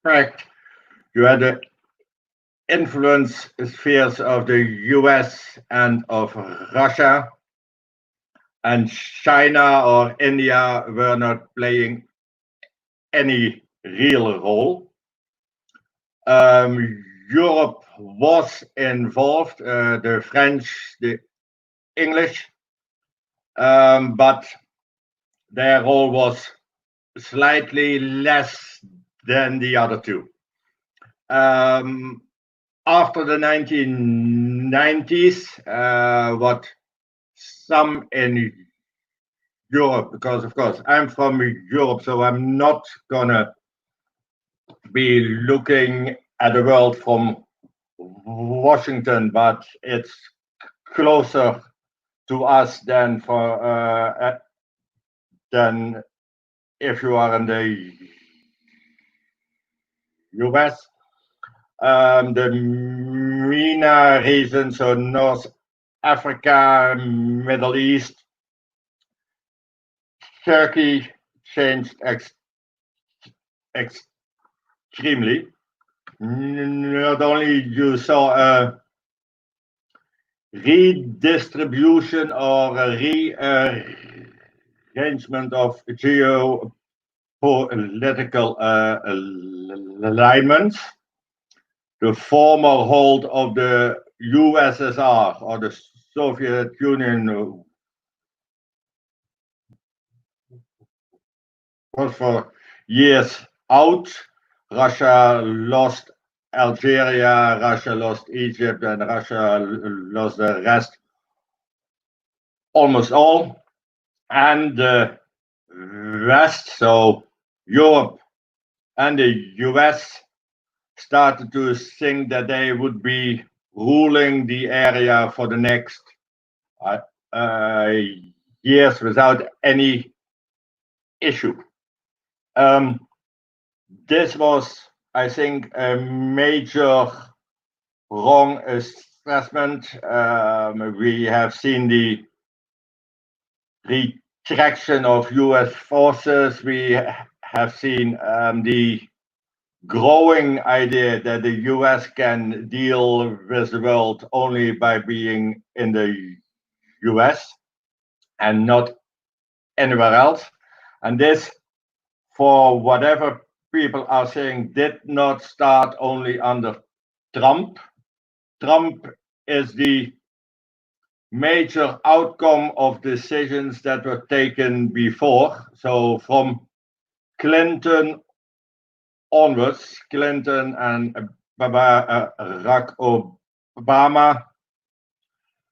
Pact. You had the influence spheres of the US and of Russia, and China or India were not playing any real role. Europe was involved, the French, the English, but their role was slightly less than the other two. After the 1990s, what some in Europe, because of course I'm from Europe, so I'm not gonna be looking at the world from Washington, but it's closer to us than than if you are in the US. The MENA region, so North Africa, Middle East, Turkey changed extremely. Not only you saw a redistribution or a rearrangement of geopolitical alignments. The former hold of the USSR or the Soviet Union was for years out. Russia lost Algeria, Russia lost Egypt, and Russia lost the rest, almost all. And the West, so Europe and the US, started to think that they would be ruling the area for the next years without any issue. This was, I think, a major wrong assessment. We have seen the retraction of US forces. We have seen the growing idea that the US can deal with the world only by being in the US and not anywhere else. And this, for whatever people are saying, did not start only under Trump. Trump is the major outcome of decisions that were taken before. So from Clinton onwards, Clinton and Barack Obama,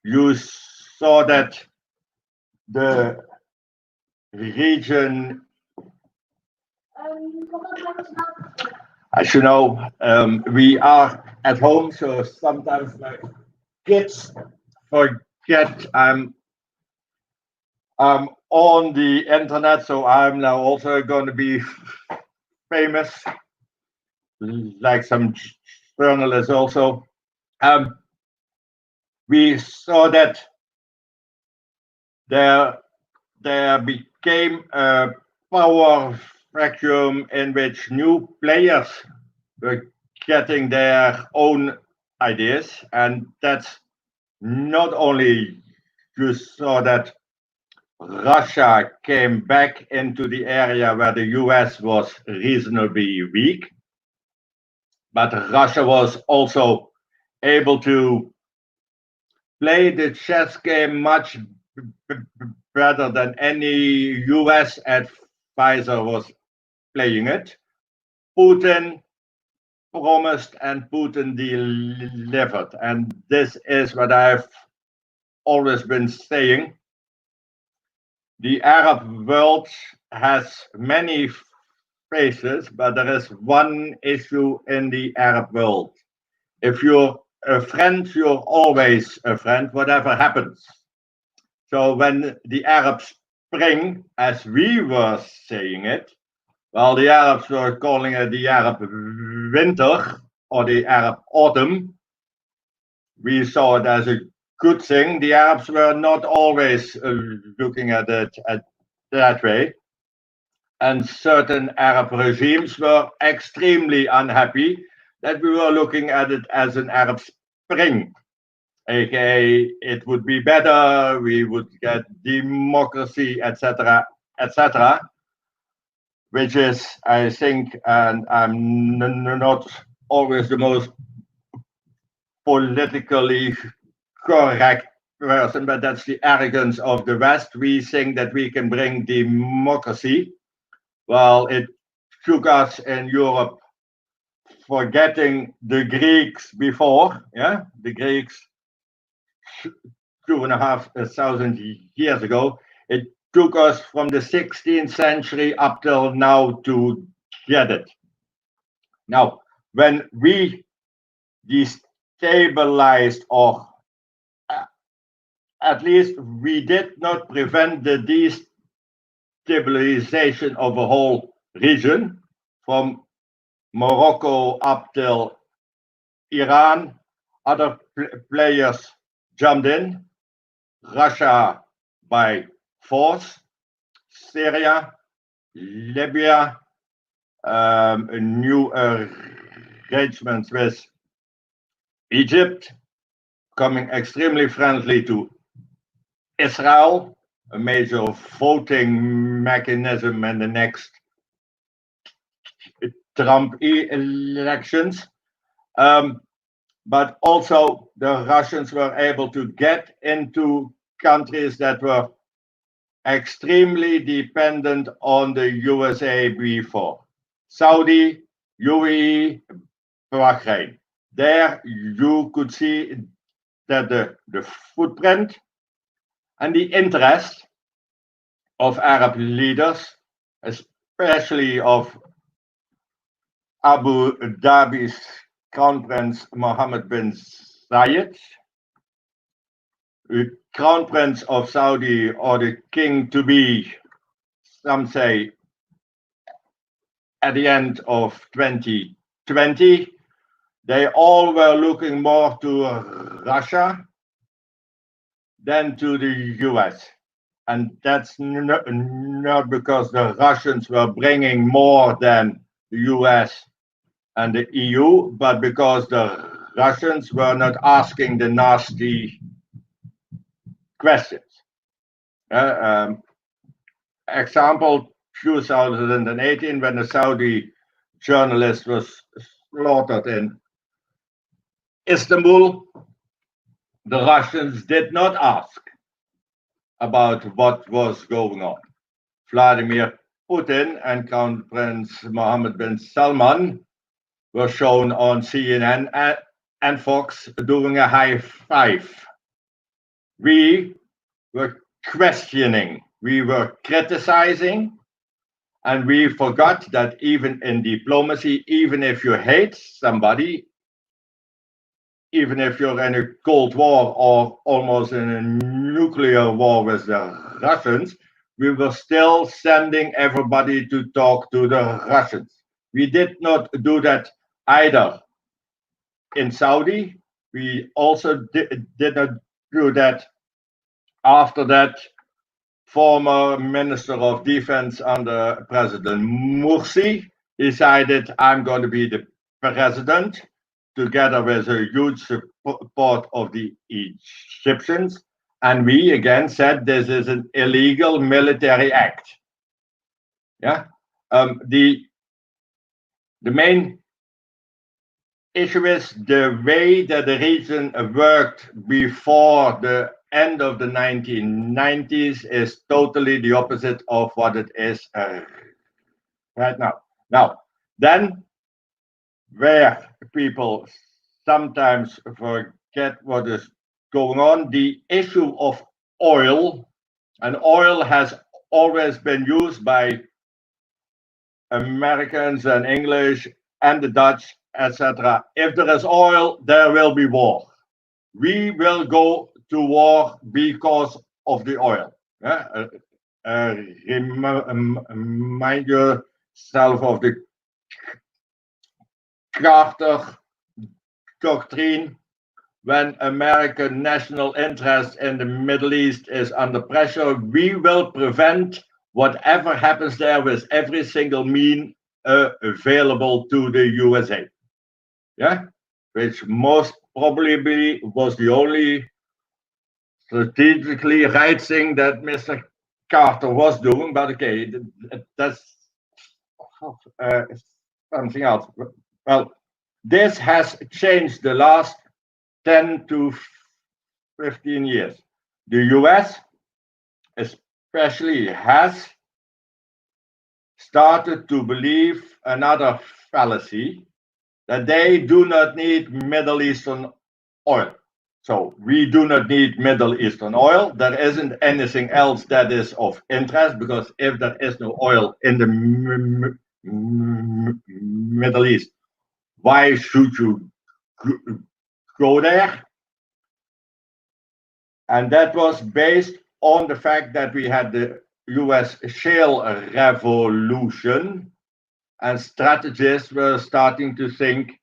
you saw that the region, as you know, we are at home, so sometimes my kids forget I'm on the internet, so I'm now also going to be famous, like some journalists also. We saw that there became a power vacuum in which new players were getting their own ideas, and that's not only you saw that Russia came back into the area where the US was reasonably weak, but Russia was also able to play the chess game much better than any US advisor was playing it. Putin promised and Putin delivered, and this is what I've always been saying. The Arab world has many faces, but there is one issue in the Arab world. If you're a friend, you're always a friend, whatever happens. So when the Arab Spring, as we were saying it, well, the Arabs were calling it the Arab Winter or the Arab Autumn. We saw it as a good thing. The Arabs were not always looking at it that way. And certain Arab regimes were extremely unhappy that we were looking at it as an Arab Spring. AKA, it would be better, we would get democracy, etc., etc., which is, I think, and I'm not always the most politically correct person, but that's the arrogance of the West. We think that we can bring democracy. Well, it took us in Europe forgetting the Greeks before, yeah, the Greeks 2,500 years ago. It took us from the 16th century up till now to get it. Now, when we destabilized, or at least we did not prevent the destabilization of a whole region from Morocco up till Iran. Other players jumped in, Russia by force, Syria, Libya, new arrangements with Egypt, becoming extremely friendly to Israel, a major voting mechanism in the next Trump elections. But also the Russians were able to get into countries that were extremely dependent on the USA before. Saudi, UAE, Bahrain. There you could see that the footprint and the interest of Arab leaders, especially of Abu Dhabi's Crown Prince Mohammed bin Zayed, the Crown Prince of Saudi, or the king to be, some say, at the end of 2020, they all were looking more to Russia than to the US. And that's not because the Russians were bringing more than the US and the EU, but because the Russians were not asking the nasty questions. Example, 2018, when a Saudi journalist was slaughtered in Istanbul, the Russians did not ask about what was going on. Vladimir Putin and Crown Prince Mohammed bin Salman were shown on CNN and Fox doing a high five. We were questioning, we were criticizing, and we forgot that even in diplomacy, even if you hate somebody, even if you're in a Cold War or almost in a nuclear war with the Russians, we were still sending everybody to talk to the Russians. We did not do that either in Saudi. We also did not do that after that former Minister of Defense under President Morsi decided, I'm going to be the president, together with a huge support of the Egyptians. And we again said this is an illegal military act. Yeah. The main issue is the way that the region worked before the end of the 1990s is totally the opposite of what it is right now. Now, then, where people sometimes forget what is going on, the issue of oil, and oil has always been used by Americans and English and the Dutch, etc. If there is oil, there will be war. We will go to war because of the oil. Remind yourself of the Carter doctrine. When American national interest in the Middle East is under pressure, we will prevent whatever happens there with every single mean available to the USA. Yeah, which most probably was the only strategically right thing that Mr. Carter was doing, but okay, that's something else. Well, this has changed the last 10 to 15 years. The US especially has started to believe another fallacy, that they do not need Middle Eastern oil. So we do not need Middle Eastern oil. There isn't anything else that is of interest, because if there is no oil in the Middle East, why should you go there. And that was based on the fact that we had the US shale revolution, and strategists were starting to think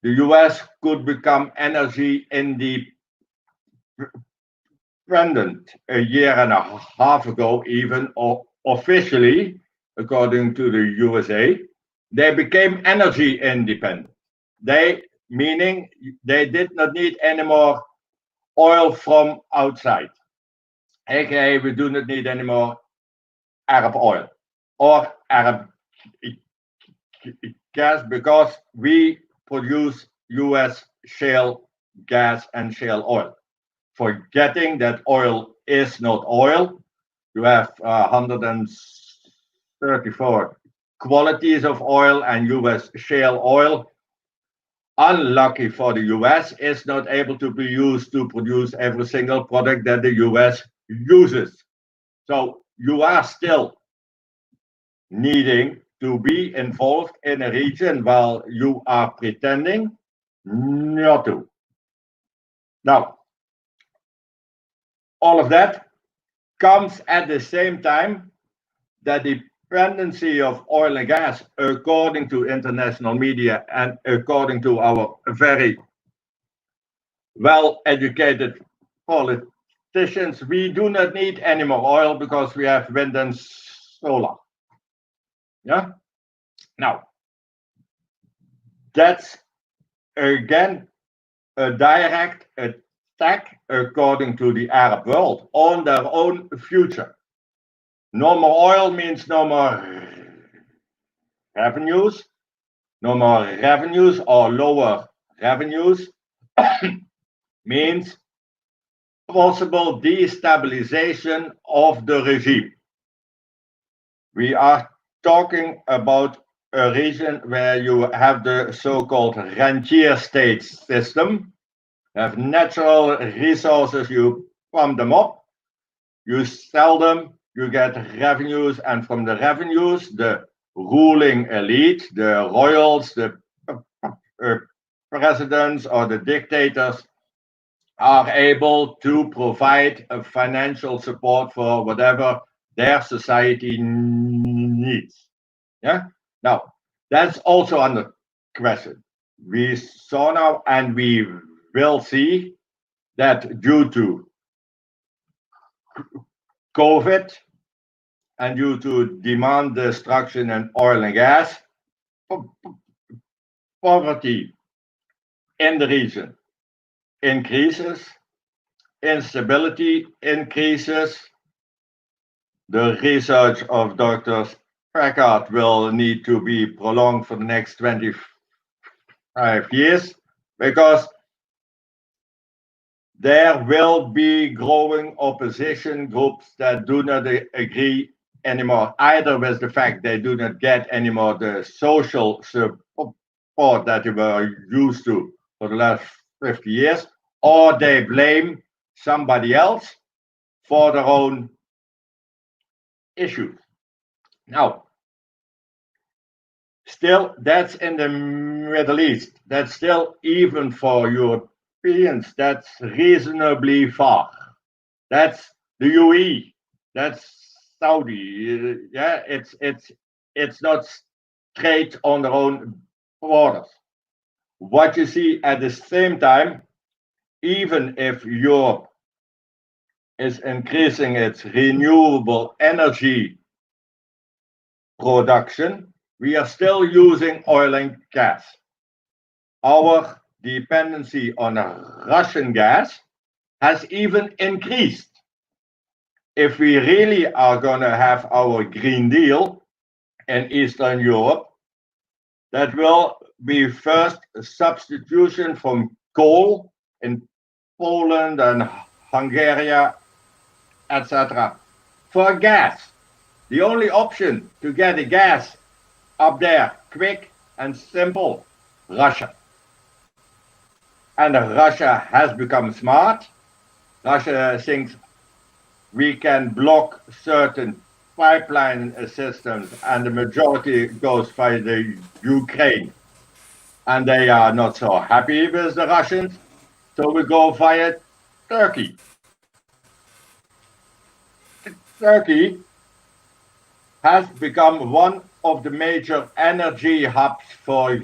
the US could become energy independent a year and a half ago, even officially, according to the USA. They became energy independent. Meaning they did not need any more oil from outside. AKA, we do not need any more Arab oil or Arab gas, because we produce US shale gas and shale oil. Forgetting that oil is not oil. You have 134 qualities of oil, and US shale oil, unlucky for the US, is not able to be used to produce every single product that the US uses. So you are still needing to be involved in a region while you are pretending not to. Now, all of that comes at the same time that the dependency of oil and gas, according to international media and according to our very well-educated politicians, we do not need any more oil because we have wind and solar. Yeah. Now, that's again a direct attack, according to the Arab world, on their own future. No more oil means no more revenues. No more revenues or lower revenues means possible destabilization of the regime. We are talking about a region where you have the so-called rentier state system. You have natural resources, you pump them up, you sell them, you get revenues, and from the revenues, the ruling elite, the royals, the presidents or the dictators are able to provide a financial support for whatever their society needs. Yeah. Now, that's also under question. We saw now, and we will see, that due to COVID and due to demand destruction in oil and gas, poverty in the region increases, instability increases. The research of Dr. Speckhard will need to be prolonged for the next 25 years, because there will be growing opposition groups that do not agree anymore, either with the fact they do not get anymore the social support that they were used to for the last 50 years, or they blame somebody else for their own issues. Now, still, that's in the Middle East. That's still, even for Europeans, that's reasonably far. That's the UAE. That's Saudi. Yeah, it's not straight on their own borders. What you see at the same time, even if Europe is increasing its renewable energy production, we are still using oil and gas. Our dependency on Russian gas has even increased. If we really are going to have our Green Deal in Eastern Europe, that will be first a substitution from coal in Poland and Hungary, etc., for gas. The only option to get the gas up there, quick and simple, Russia. And Russia has become smart. Russia thinks we can block certain pipeline systems, and the majority goes by the Ukraine. and they are not so happy with the Russians, so we go via Turkey. Turkey has become one of the major energy hubs for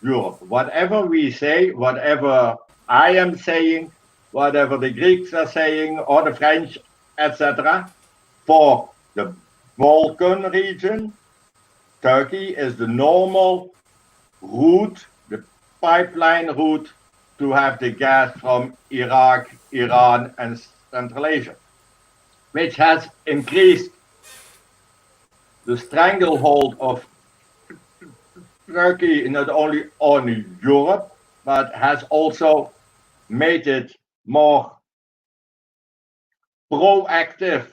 Europe. Whatever we say, whatever I am saying, whatever the Greeks are saying, or the French, etc., for the Balkan region, Turkey is the normal route, the pipeline route to have the gas from Iraq, Iran, and Central Asia, which has increased the stranglehold of Turkey not only on Europe, but has also made it more proactive,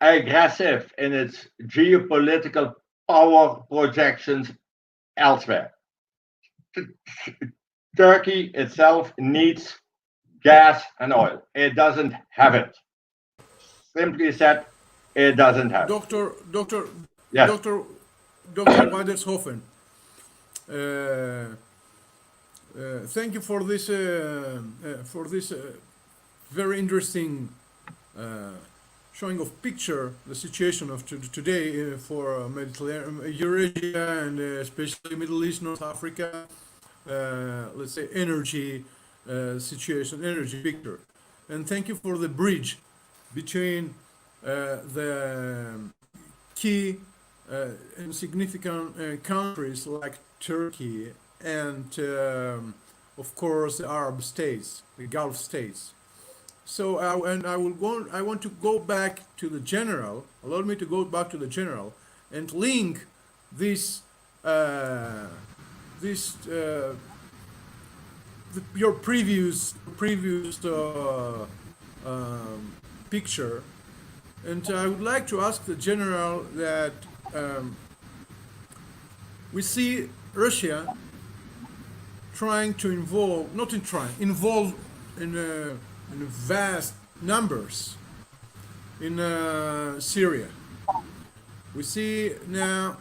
aggressive in its geopolitical power projections elsewhere. Turkey itself needs gas and oil. It doesn't have it. Simply said, it doesn't have it. Yes. Dr. Weidershofen, thank you for this very interesting showing of picture the situation of today for Mediterranean, Eurasia, and especially Middle East, North Africa. Let's say energy situation, energy picture, and thank you for the bridge between the key and significant countries like Turkey and of course the Arab states, the Gulf states. So I want to go back to the general. Allow me to go back to the general and link this your previous picture, and I would like to ask the general that we see Russia trying to involve in vast numbers in Syria. We see now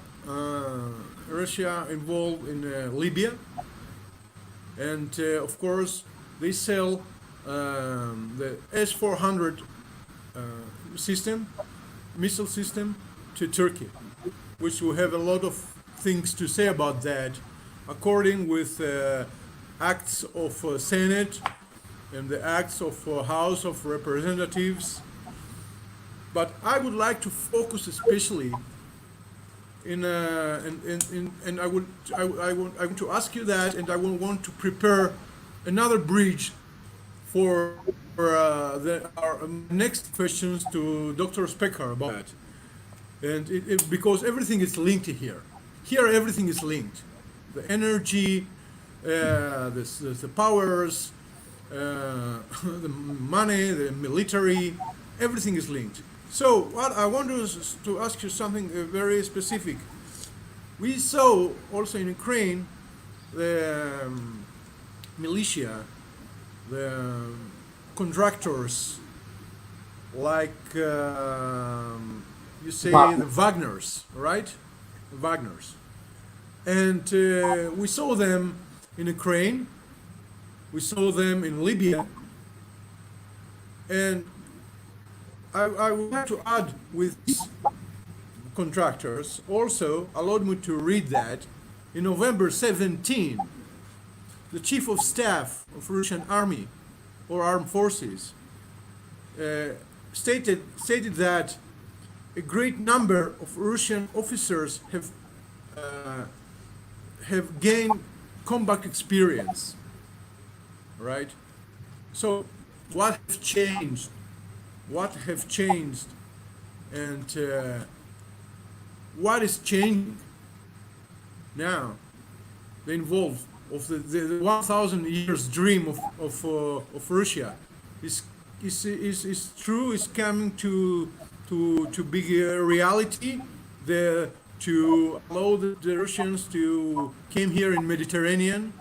Russia involved in Libya, and of course they sell the S-400 missile system to Turkey, which will have a lot of things to say about that, according with acts of Senate and the acts of House of Representatives. But I would like to focus especially and I want to ask you that, and I will want to prepare another bridge for our next questions to Dr. Speckhard about that. And because everything is linked here. Here everything is linked. The energy, the powers, the money, the military, everything is linked. So what I want to ask you something very specific. We saw also in Ukraine the militia, the contractors, like you say the Wagners, right? The Wagners. And we saw them in Ukraine, we saw them in Libya, and I would like to add with these contractors also, allowed me to read that in November 17, the chief of staff of Russian army or armed forces stated that a great number of Russian officers have gained combat experience, right? So what have changed? What have changed, and what is changing now? The involved of the 1,000 years dream of Russia is true, is coming to be a reality. To allow the Russians to came here in Mediterranean,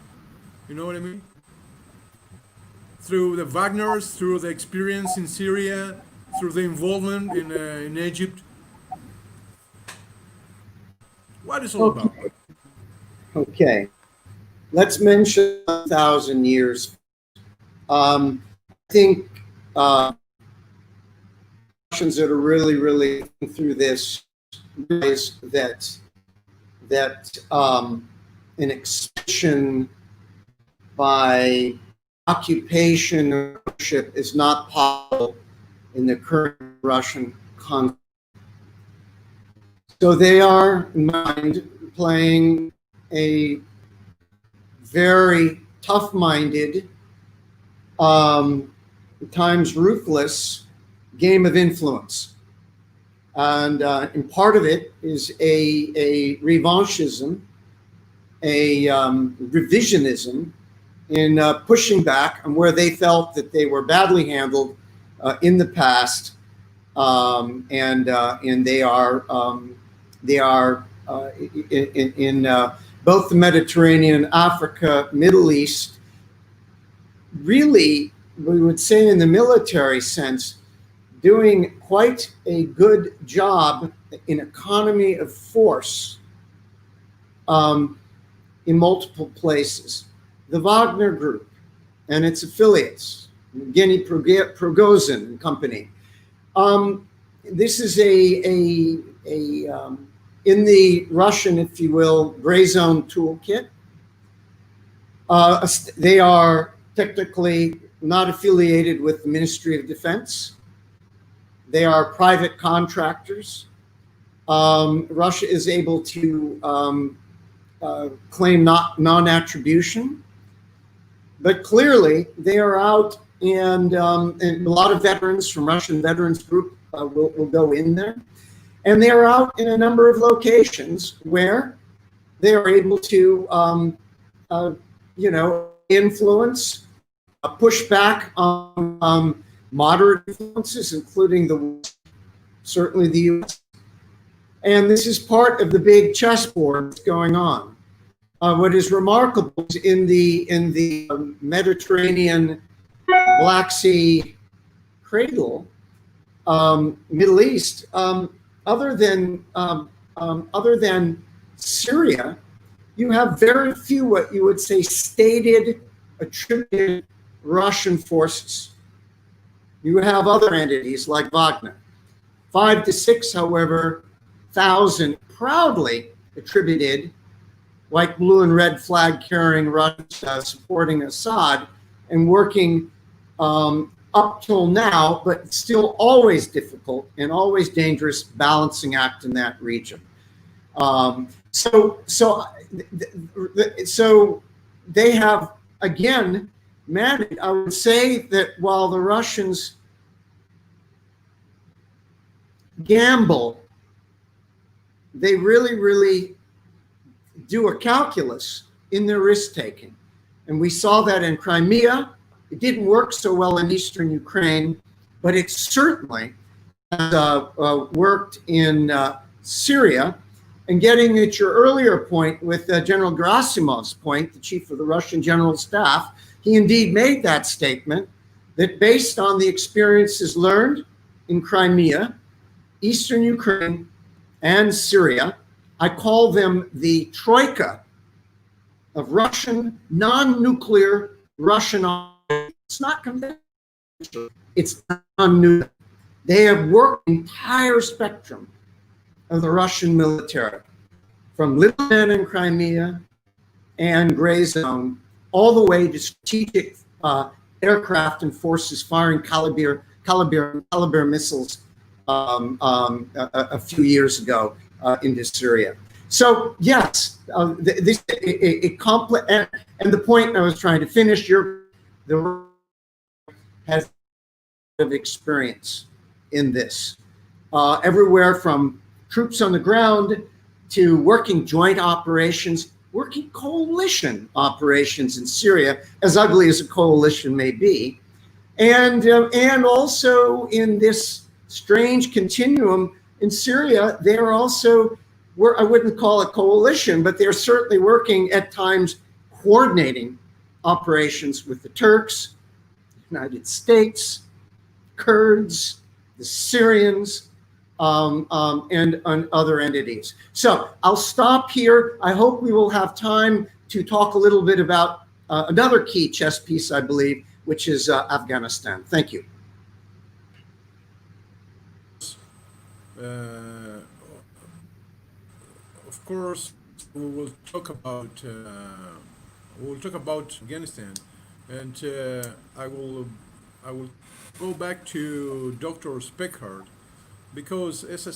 you know what I mean? Through the Wagners, through the experience in Syria, through the involvement in Egypt. What is all about? Okay. let's mention 1,000 years. I think Russians that are really through this realize that an expansion by occupation or ownership is not possible in the current Russian conflict. So they are, in my mind, playing a very tough-minded, times ruthless game of influence. And part of it is a revanchism, a revisionism in pushing back on where they felt that they were badly handled in the past, and they are in both the Mediterranean, Africa, Middle East. Really, we would say in the military sense, doing quite a good job in economy of force in multiple places. The Wagner Group and its affiliates, Evgeny Prigozhin and company. This is in the Russian, if you will, gray zone toolkit. They are technically not affiliated with the Ministry of Defense. They are private contractors. Russia is able to claim non-attribution, but clearly they are out, and a lot of veterans from Russian Veterans Group will go in there, and they are out in a number of locations where they are able to, influence, push back on moderate influences, including certainly the U.S. And this is part of the big chessboard that's going on. What is remarkable is in the Mediterranean Black Sea cradle, Middle East, other than Syria, you have very few what you would say stated, attributed Russian forces. You have other entities like Wagner. 5 to 6, however, thousand proudly attributed, white, blue, and red flag carrying Russia, supporting Assad and working up till now, but still always difficult and always dangerous balancing act in that region. So they have, again, managed. I would say that while the Russians gamble, they really do a calculus in their risk-taking. And we saw that in Crimea. It didn't work so well in eastern Ukraine, but it certainly has worked in Syria. And getting at your earlier point with General Gerasimov's point, the chief of the Russian General Staff, he indeed made that statement that based on the experiences learned in Crimea, eastern Ukraine, and Syria, I call them the troika of Russian, non-nuclear Russian. It's not conventional, it's non-nuclear. They have worked the entire spectrum of the Russian military, from Little Man in Crimea and Gray Zone, all the way to strategic aircraft and forces firing Caliber missiles a few years ago into Syria. So yes, and the point I was trying to finish, the has of experience in this, everywhere from troops on the ground to working joint operations, working coalition operations in Syria, as ugly as a coalition may be, and also in this strange continuum in Syria, they are also, I wouldn't call it coalition, but they're certainly working at times coordinating operations with the Turks, the United States, Kurds, the Syrians, and other entities. So I'll stop here. I hope we will have time to talk a little bit about another key chess piece, I believe, which is Afghanistan. Thank you. Of course, we will talk about Afghanistan, and I will go back to Dr. Speckhard, because as I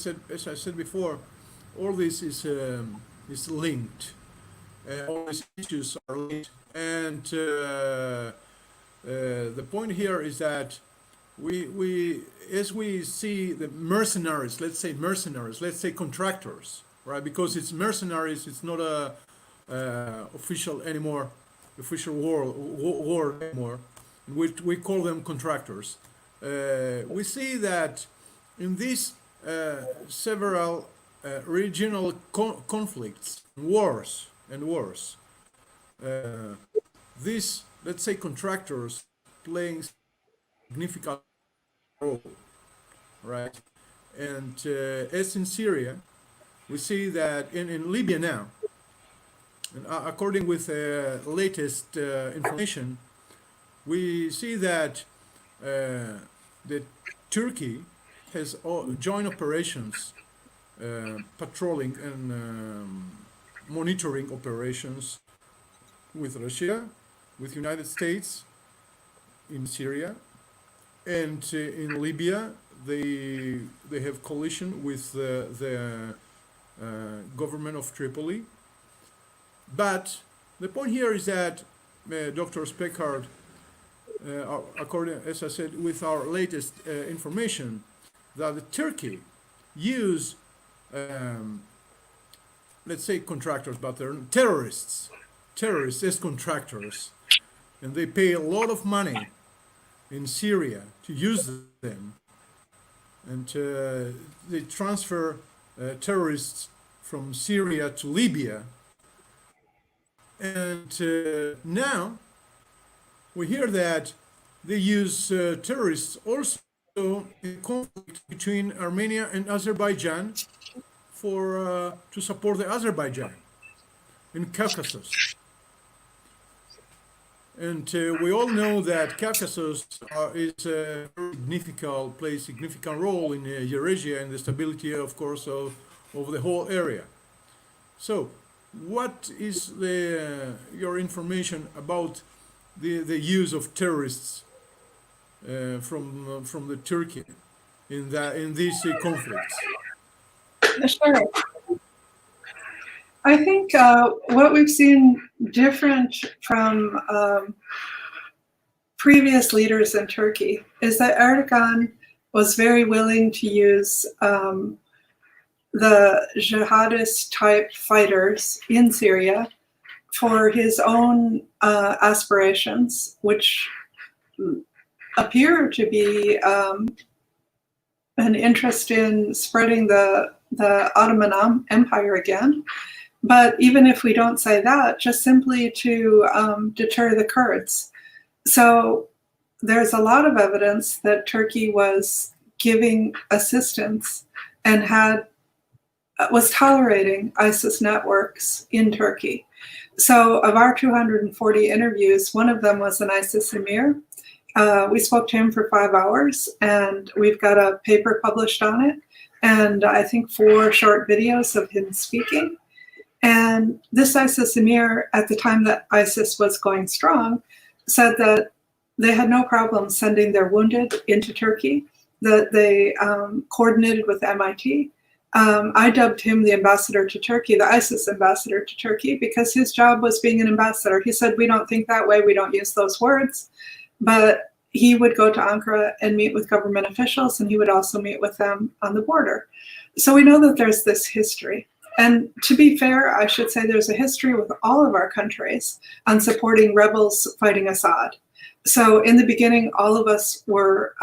said before, all this is linked. All these issues are linked, and the point here is that as we see the mercenaries, let's say contractors, right? Because it's mercenaries, it's not a official war anymore. We call them contractors. We see that in these several regional conflicts, wars, these, let's say, contractors playing significant role, right? And as in Syria, we see that in Libya now, and according with the latest information, we see that that Turkey has joint operations, patrolling and monitoring operations with Russia, with United States in Syria, and in Libya they have coalition with the government of Tripoli. But the point here is that Dr. Speckhard, according, as I said, with our latest information, that Turkey use, let's say, contractors, but they're terrorists as contractors, and they pay a lot of money in Syria to use them, and they transfer terrorists from Syria to Libya. And now we hear that they use terrorists also in conflict between Armenia and Azerbaijan to support the Azerbaijan in Caucasus. And we all know that Caucasus plays significant role in EURASIA and the stability, of course, of the whole area. So, what is your information about the use of terrorists from the Turkey in these conflicts? Sure. I think what we've seen different from previous leaders in Turkey is that Erdogan was very willing to use the jihadist type fighters in Syria for his own aspirations, which appear to be an interest in spreading the Ottoman Empire again. But even if we don't say that, just simply to deter the Kurds. So there's a lot of evidence that Turkey was giving assistance and was tolerating ISIS networks in Turkey. So of our 240 interviews, one of them was an ISIS emir. We spoke to him for 5 hours, and we've got a paper published on it, and I think 4 short videos of him speaking. And this ISIS emir, at the time that ISIS was going strong, said that they had no problem sending their wounded into Turkey, that they coordinated with MIT. I dubbed him the ambassador to Turkey, the ISIS ambassador to Turkey, because his job was being an ambassador. He said, we don't think that way, we don't use those words. But he would go to Ankara and meet with government officials, and he would also meet with them on the border. So we know that there's this history. And to be fair, I should say there's a history with all of our countries on supporting rebels fighting Assad. So in the beginning, all of us were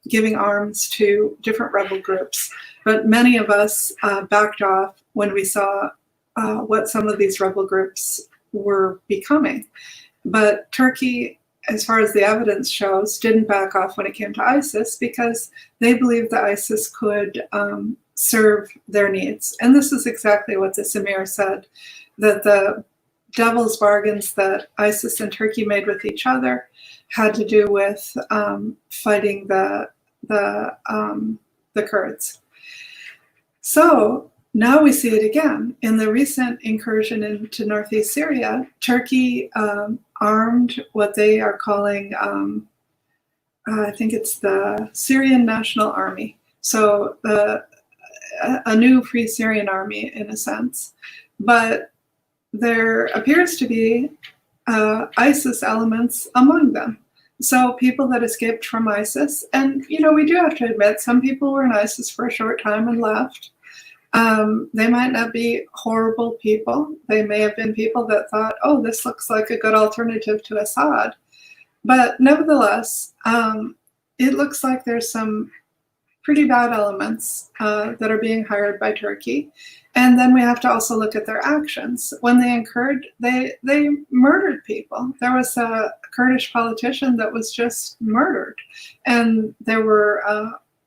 giving arms to different rebel groups, but many of us backed off when we saw what some of these rebel groups were becoming. But Turkey, as far as the evidence shows, didn't back off when it came to ISIS because they believed that ISIS could serve their needs. And this is exactly what this emir said, that devil's bargains that ISIS and Turkey made with each other had to do with fighting the Kurds. So now we see it again. In the recent incursion into northeast Syria, Turkey armed what they are calling, I think it's the Syrian National Army. So a new Free Syrian Army in a sense. But there appears to be ISIS elements among them. So people that escaped from ISIS, and you know, we do have to admit some people were in ISIS for a short time and left. They might not be horrible people. They may have been people that thought, oh, this looks like a good alternative to Assad. But nevertheless, it looks like there's some pretty bad elements that are being hired by Turkey. And then we have to also look at their actions. When they incurred, they murdered people. There was a Kurdish politician that was just murdered. And there were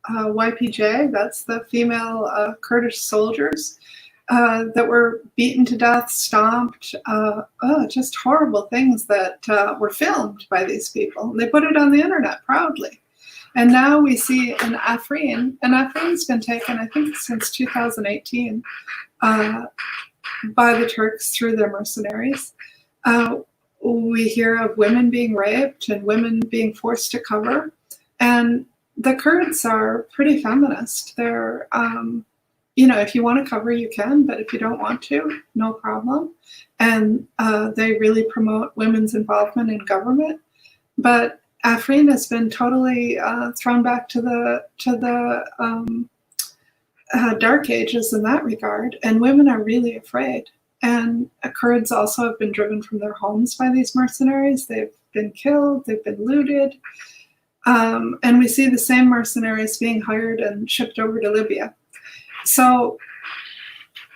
YPJ, that's the female Kurdish soldiers, that were beaten to death, stomped, just horrible things that were filmed by these people. They put it on the internet proudly. And now we see in Afrin, and Afrin's been taken, I think, since 2018 by the Turks through their mercenaries. We hear of women being raped and women being forced to cover. And the Kurds are pretty feminist. They're, you know, if you want to cover, you can, but if you don't want to, no problem. And they really promote women's involvement in government. But Afrin has been totally thrown back to the dark ages in that regard, and women are really afraid. And Kurds also have been driven from their homes by these mercenaries. They've been killed, they've been looted, and we see the same mercenaries being hired and shipped over to Libya. So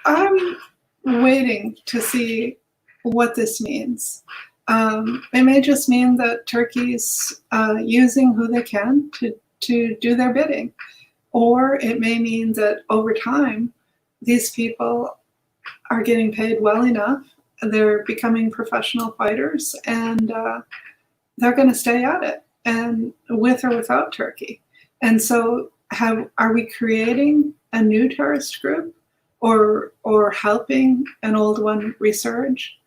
I'm waiting to see what this means. It may just mean that Turkey's using who they can to do their bidding. Or it may mean that over time, these people are getting paid well enough, they're becoming professional fighters, and they're going to stay at it, and with or without Turkey. And so are we creating a new terrorist group or helping an old one resurge?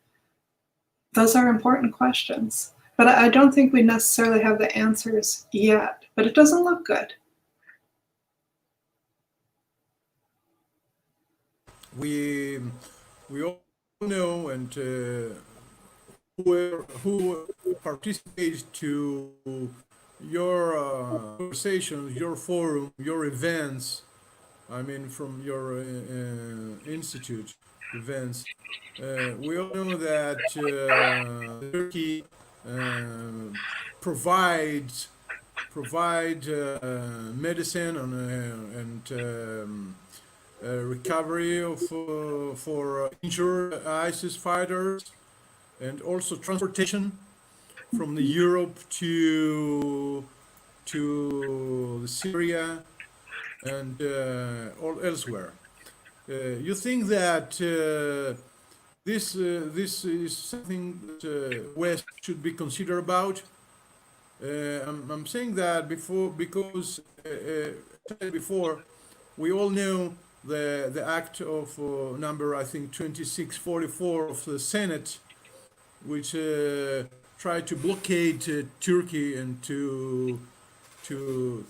Those are important questions, but I don't think we necessarily have the answers yet, but it doesn't look good. We all know, and who participates to your conversations, your forum, your events, I mean from your institute events, we all know that Turkey provides medicine and recovery for injured ISIS fighters, and also transportation from the Europe to Syria and all elsewhere. You think that this is something that West should be considered about? I'm saying that because before we all know the act of number, I think, 2644 of the Senate, which tried to blockade Turkey and to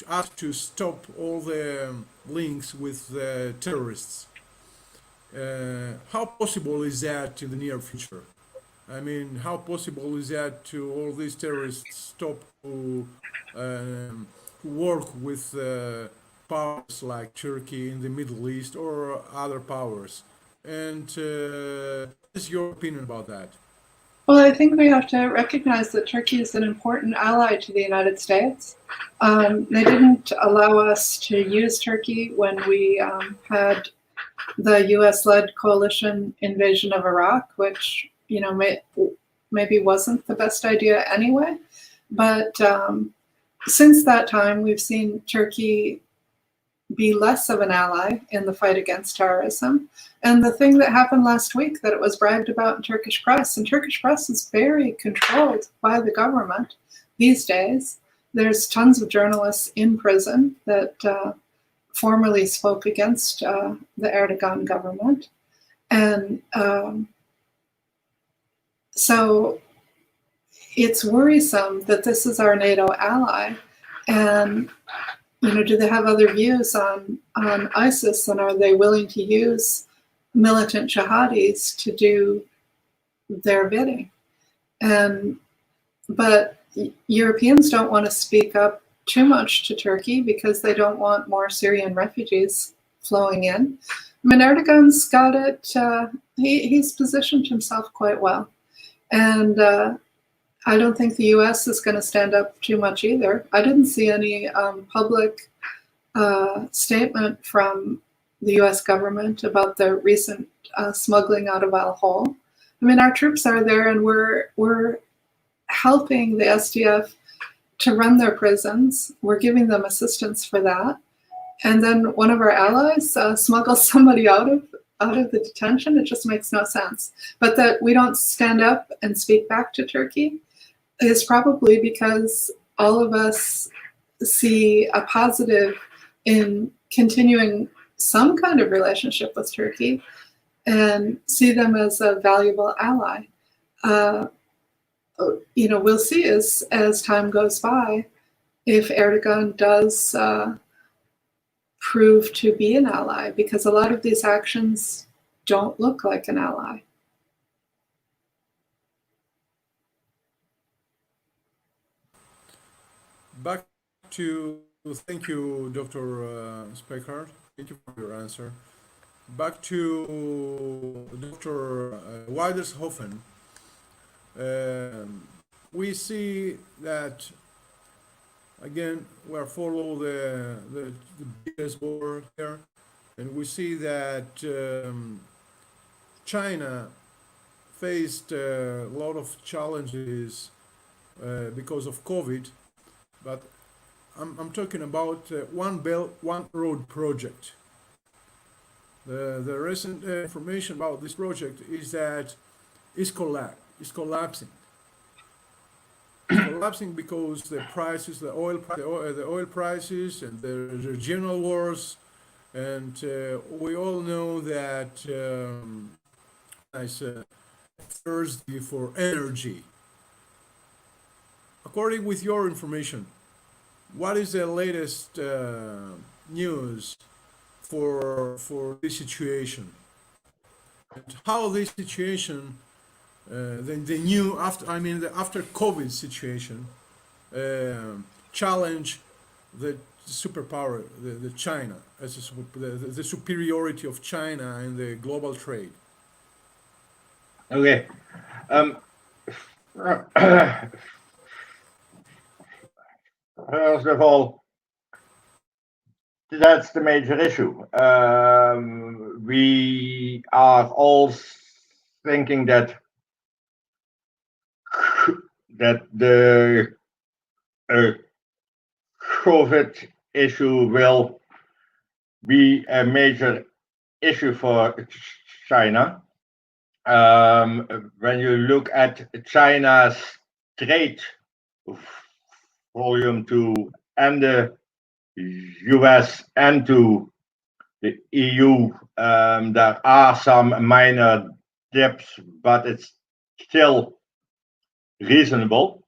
ask to stop all the links with the terrorists. How possible is that in the near future? I mean, how possible is that to all these terrorists stop who work with powers like Turkey in the Middle East or other powers? And what is your opinion about that? Well, I think we have to recognize that Turkey is an important ally to the United States. They didn't allow us to use Turkey when we had the US-led coalition invasion of Iraq, which, you know, maybe wasn't the best idea anyway. But since that time, we've seen Turkey be less of an ally in the fight against terrorism. And the thing that happened last week, that it was bragged about in Turkish press, and Turkish press is very controlled by the government these days. There's tons of journalists in prison that formerly spoke against the Erdogan government. And so it's worrisome that this is our NATO ally. And do they have other views on ISIS, and are they willing to use militant jihadis to do their bidding? But Europeans don't want to speak up too much to Turkey because they don't want more Syrian refugees flowing in. I mean, Erdogan's got it, he's positioned himself quite well. And I don't think the US is going to stand up too much either. I didn't see any public statement from the US government about the recent smuggling out of Al-Hol. I mean, our troops are there, and we're helping the SDF to run their prisons. We're giving them assistance for that. And then one of our allies smuggles somebody out of the detention. It just makes no sense. But that we don't stand up and speak back to Turkey is probably because all of us see a positive in continuing some kind of relationship with Turkey and see them as a valuable ally. We'll see as time goes by if Erdogan does prove to be an ally, because a lot of these actions don't look like an ally. Back to, thank you, Dr. Speckhard. Thank you for your answer. Back to Dr. Weidershofen. We see that, again, we are follow the Chessboard here, and we see that China faced a lot of challenges because of COVID, but I'm talking about One Belt, One Road project. The recent information about this project is that it's collapsing. It's collapsing because the prices, the oil prices, and the regional wars, and we all know that it's thirsty for energy. According with your information, what is the latest news for this situation, and how this situation, the new after COVID situation, challenge the superpower, the China, as the superiority of China in the global trade? Okay. First of all, that's the major issue. We are all thinking that the COVID issue will be a major issue for China. When you look at China's trade volume to the US and to the EU, there are some minor dips, but it's still reasonable.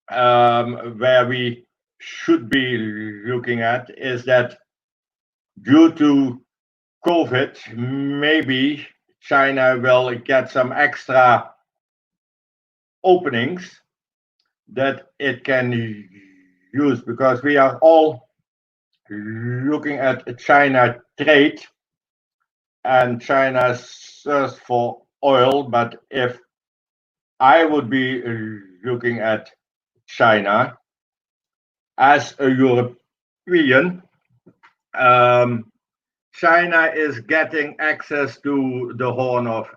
Where we should be looking at is that due to COVID, maybe China will get some extra openings that it can use, because we are all looking at China trade and China's thirst for oil. But if I would be looking at China as a European, China is getting access to the Horn of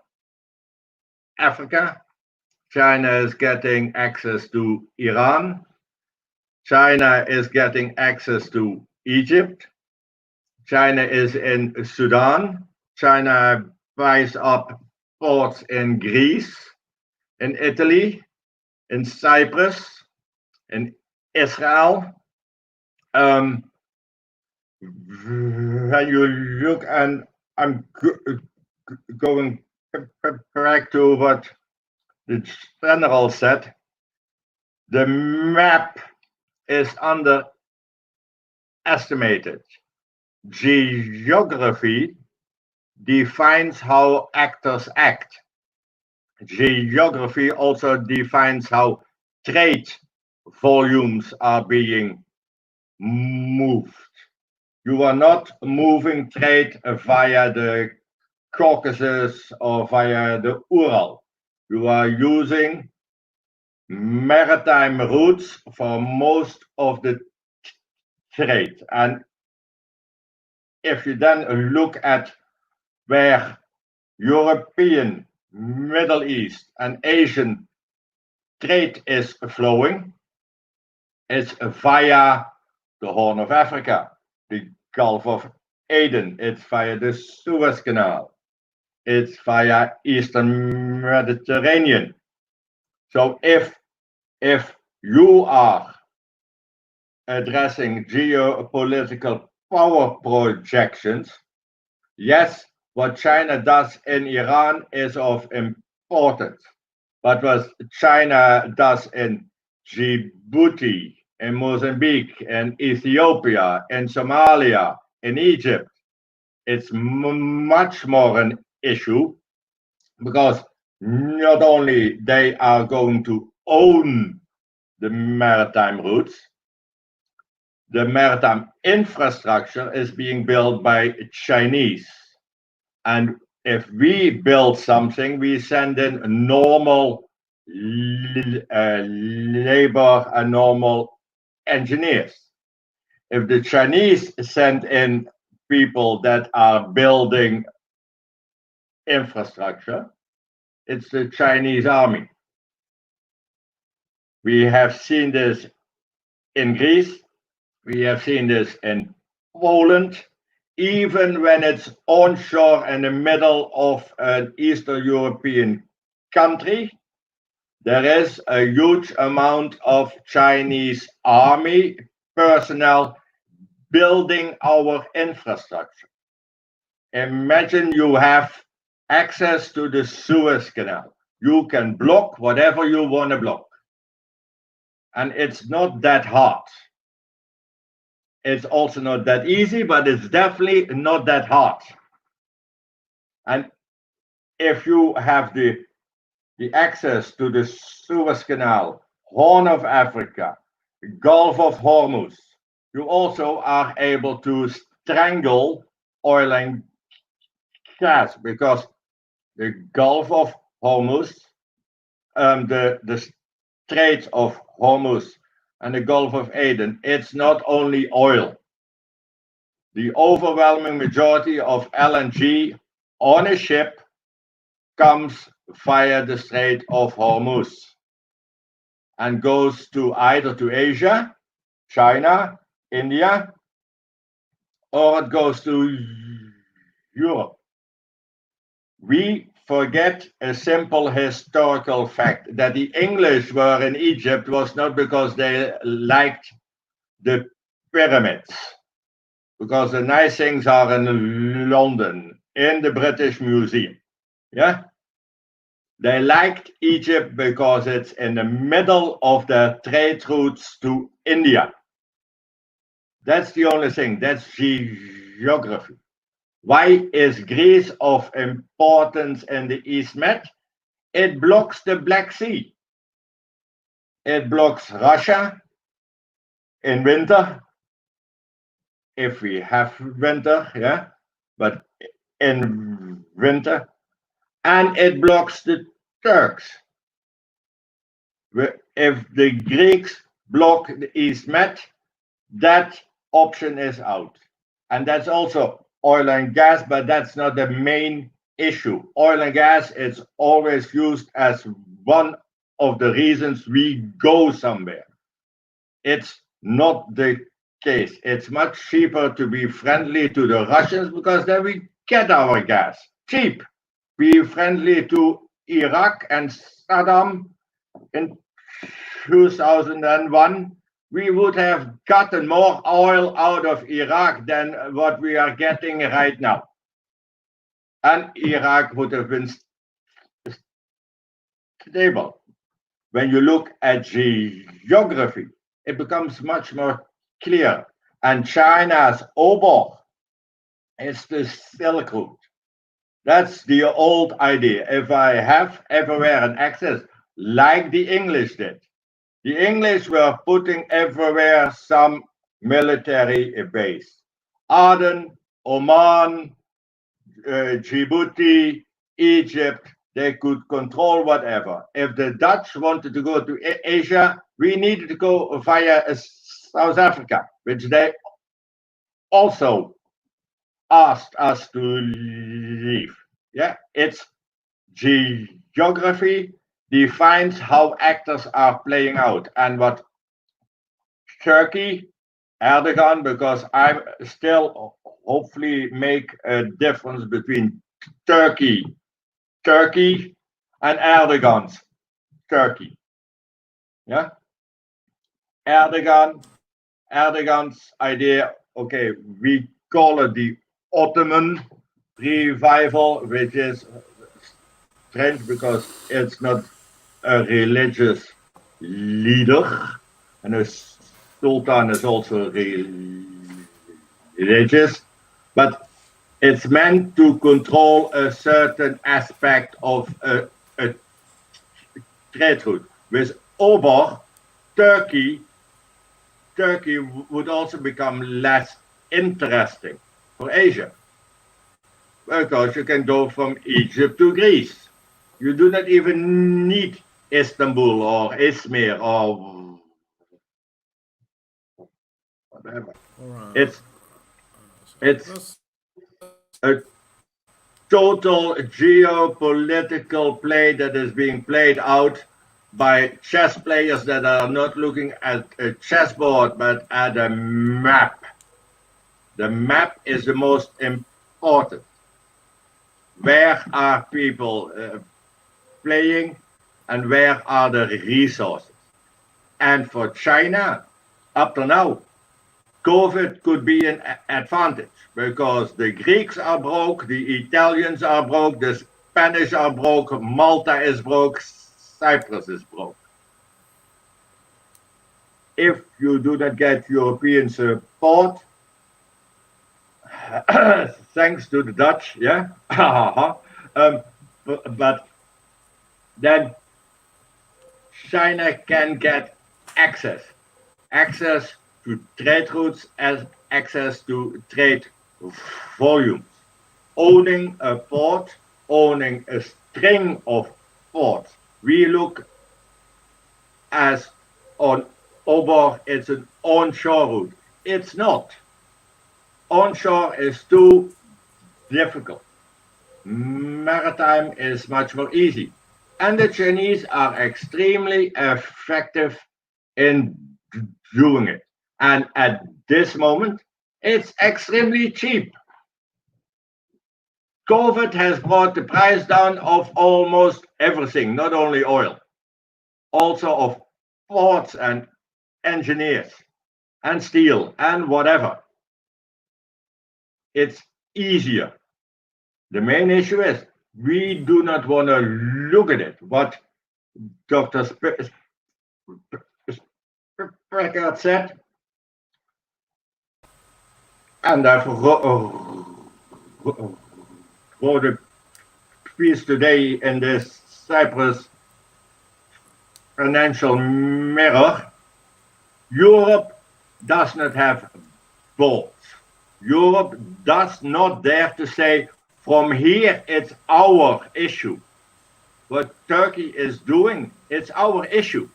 Africa. China is getting access to Iran. China is getting access to Egypt. China is in Sudan. China buys up ports in Greece, in Italy, in Cyprus, in Israel. When you look, and I'm going back to what the general said, the map is underestimated. Geography defines how actors act. Geography also defines how trade volumes are being moved. You are not moving trade via the Caucasus or via the Ural. You are using maritime routes for most of the trade. And if you then look at where European, Middle East, and Asian trade is flowing, it's via the Horn of Africa, the Gulf of Aden, it's via the Suez Canal, it's via Eastern Mediterranean. So if you are addressing geopolitical power projections, yes, what China does in Iran is of importance, but what China does in Djibouti, in Mozambique, in Ethiopia, in Somalia, in Egypt, it's much more an issue, because not only they are going to own the maritime routes, the maritime infrastructure is being built by Chinese. And if we build something, we send in normal labor and normal engineers. If the Chinese send in people that are building infrastructure, it's the Chinese army. We have seen this in Greece. We have seen this in Poland. Even when it's onshore in the middle of an Eastern European country, there is a huge amount of Chinese army personnel building our infrastructure. Imagine you have access to the Suez Canal. You can block whatever you want to block. And it's not that hard. It's also not that easy, but it's definitely not that hard. And if you have the access to the Suez Canal, Horn of Africa, Gulf of Hormuz, you also are able to strangle oil and gas, because the Gulf of Hormuz, the Straits of Hormuz, and the Gulf of Aden, it's not only oil. The overwhelming majority of LNG on a ship comes via the Strait of Hormuz and goes to either to Asia, China, India, or it goes to Europe. We forget a simple historical fact, that the English were in Egypt was not because they liked the pyramids, because the nice things are in London, in the British Museum. Yeah, they liked Egypt because it's in the middle of their trade routes to India. That's the only thing. That's geography. Why is Greece of importance in the East Med? It blocks the Black Sea. It blocks Russia in winter, if we have winter, yeah, but in winter. And it blocks the Turks. If the Greeks block the East Med, that option is out. And that's also oil and gas, but that's not the main issue. Oil and gas is always used as one of the reasons we go somewhere. It's not the case. It's much cheaper to be friendly to the Russians because then we get our gas cheap. Be friendly to Iraq and Saddam in 2001, we would have gotten more oil out of Iraq than what we are getting right now. And Iraq would have been stable. When you look at geography, it becomes much more clear. And China's obor is the Silk Route. That's the old idea. If I have everywhere an access, like the English did. The English were putting everywhere some military base. Aden, Oman, Djibouti, Egypt, they could control whatever. If the Dutch wanted to go to Asia, we needed to go via South Africa, which they also asked us to leave. Yeah, it's geography defines how actors are playing out, and what Turkey, Erdogan, because I still hopefully make a difference between Turkey and Erdogan's Turkey. Yeah, Erdogan's idea. Okay, we call it the Ottoman revival, which is strange because it's not a religious leader, and a sultan is also religious, but it's meant to control a certain aspect of a trade route. With obor, Turkey would also become less interesting for Asia, because you can go from Egypt to Greece. You do not even need Istanbul or Izmir or whatever. It's a total geopolitical play that is being played out by chess players that are not looking at a chessboard but at a map. The map is the most important. Where are people playing, and where are the resources? And for China, up to now, COVID could be an advantage because the Greeks are broke, the Italians are broke, the Spanish are broke, Malta is broke, Cyprus is broke. If you do not get European support, thanks to the Dutch, yeah, but then China can get access to trade routes, as access to trade volumes. Owning a port, owning a string of ports. We look as on obor, it's an onshore route. It's not. Onshore is too difficult. Maritime is much more easy. And the Chinese are extremely effective in doing it. And at this moment, it's extremely cheap. COVID has brought the price down of almost everything, not only oil, also of ports and engineers and steel and whatever. It's easier. The main issue is we do not want to look at it. What Dr. Speckhard said, and I've wrote a piece today in this Cyprus Financial Mirror. Europe does not have balls. Europe does not dare to say, from here it's our issue. What Turkey is doing, it's our issue.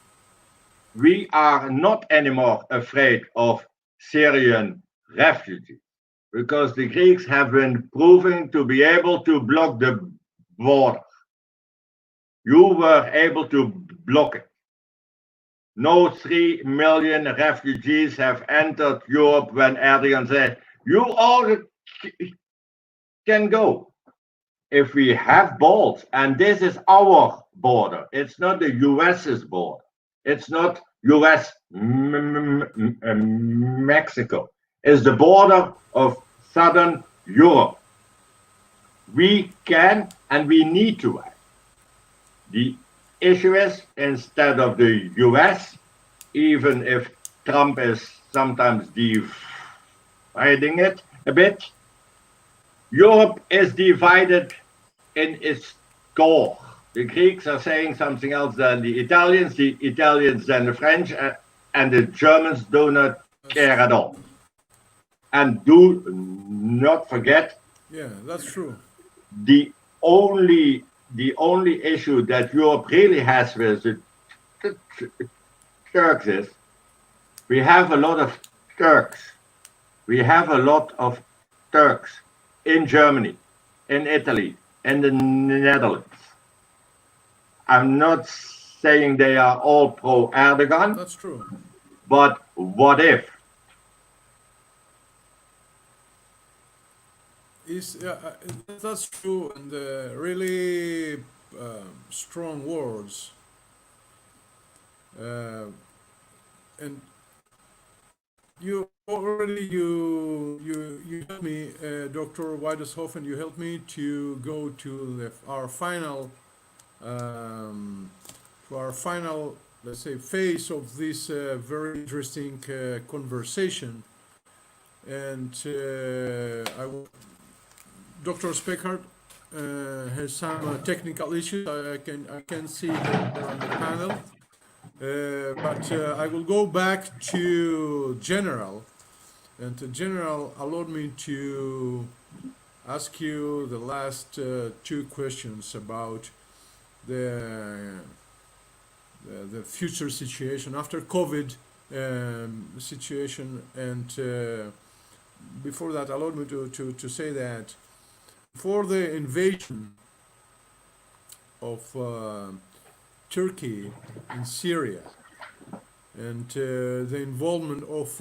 We are not anymore afraid of Syrian refugees, because the Greeks have been proving to be able to block the border. You were able to block it. no 3 million refugees have entered Europe when Erdogan said, you all can go. If we have balls, and this is our border, it's not the US's border, it's not US Mexico, it's the border of Southern Europe. We can and we need to act. The issue is, instead of the US, even if Trump is sometimes dividing it a bit, Europe is divided in its core. The Greeks are saying something else than the Italians than the French, and the Germans do not care at all. And do not forget, Yeah, that's true. the only issue that Europe really has with the Turks is we have a lot of Turks. We have a lot of Turks in Germany, in Italy, in the Netherlands. I'm not saying they are all pro-Erdogan, That's true. but what if? That's true, and really strong words. And you already you helped me, Dr. Weideshofen. You helped me to go to our final let's say phase of this very interesting conversation. And Dr. Speckhard has some technical issues. I can see her on the panel, but I will go back to General, and General allowed me to ask you the last two questions about the future situation after COVID situation, and before that, allowed me to say that for the invasion of Turkey in Syria and the involvement of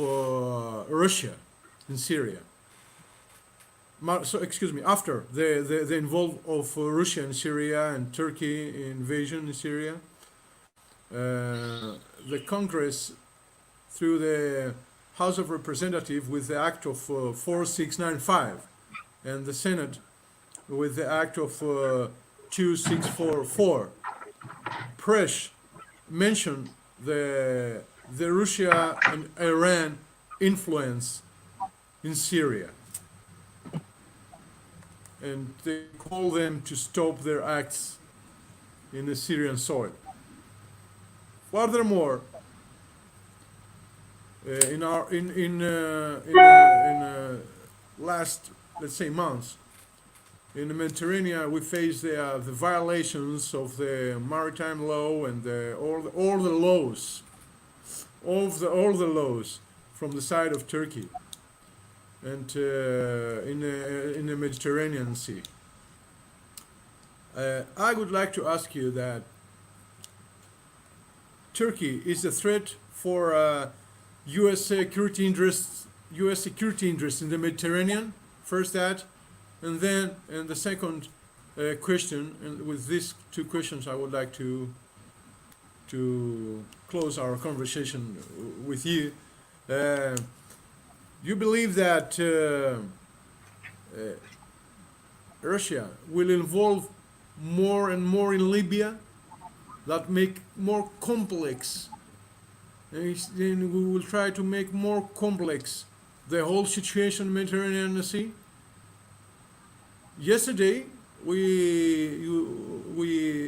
Russia in Syria. So, excuse me, after the involvement of Russia in Syria and Turkey invasion in Syria, the Congress, through the House of Representatives with the Act of 4695 and the Senate with the Act of 2644, mentioned the Russia and Iran influence in Syria, and they call them to stop their acts in the Syrian soil. Furthermore, in last, let's say, months, in the Mediterranean, we face the violations of the maritime law and all the laws from the side of Turkey and in the Mediterranean Sea. I would like to ask you that Turkey is a threat for U.S. security interests in the Mediterranean. First that, and then the second question. And with these two questions, I would like to close our conversation with you. You believe that Russia will involve more and more in Libya, that make more complex, and then we will try to make more complex the whole situation in the Mediterranean Sea? Yesterday, we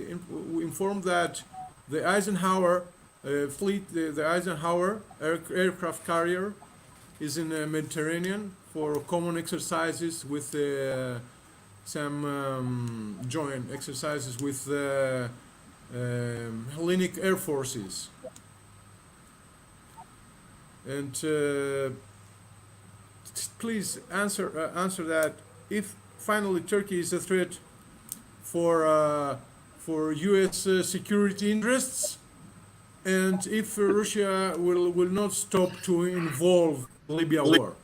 informed that the Eisenhower fleet, the Eisenhower aircraft carrier, is in the Mediterranean for common exercises with some joint exercises with Hellenic air forces. And please answer that. If finally Turkey is a threat for U.S. security interests, and if Russia will not stop to involve Libya war.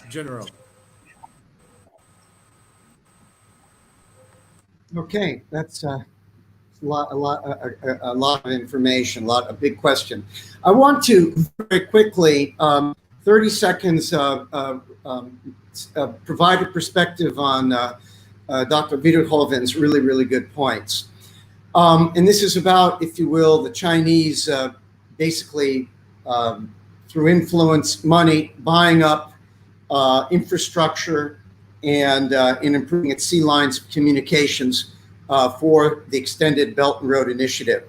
General. Okay, that's a lot of information, a big question. I want to very quickly, 30 seconds, provide a perspective on Dr. Wiederhoven's really good points. And this is about, if you will, the Chinese basically through influence, money, buying up infrastructure and in improving its sea lines of communications for the extended Belt and Road Initiative.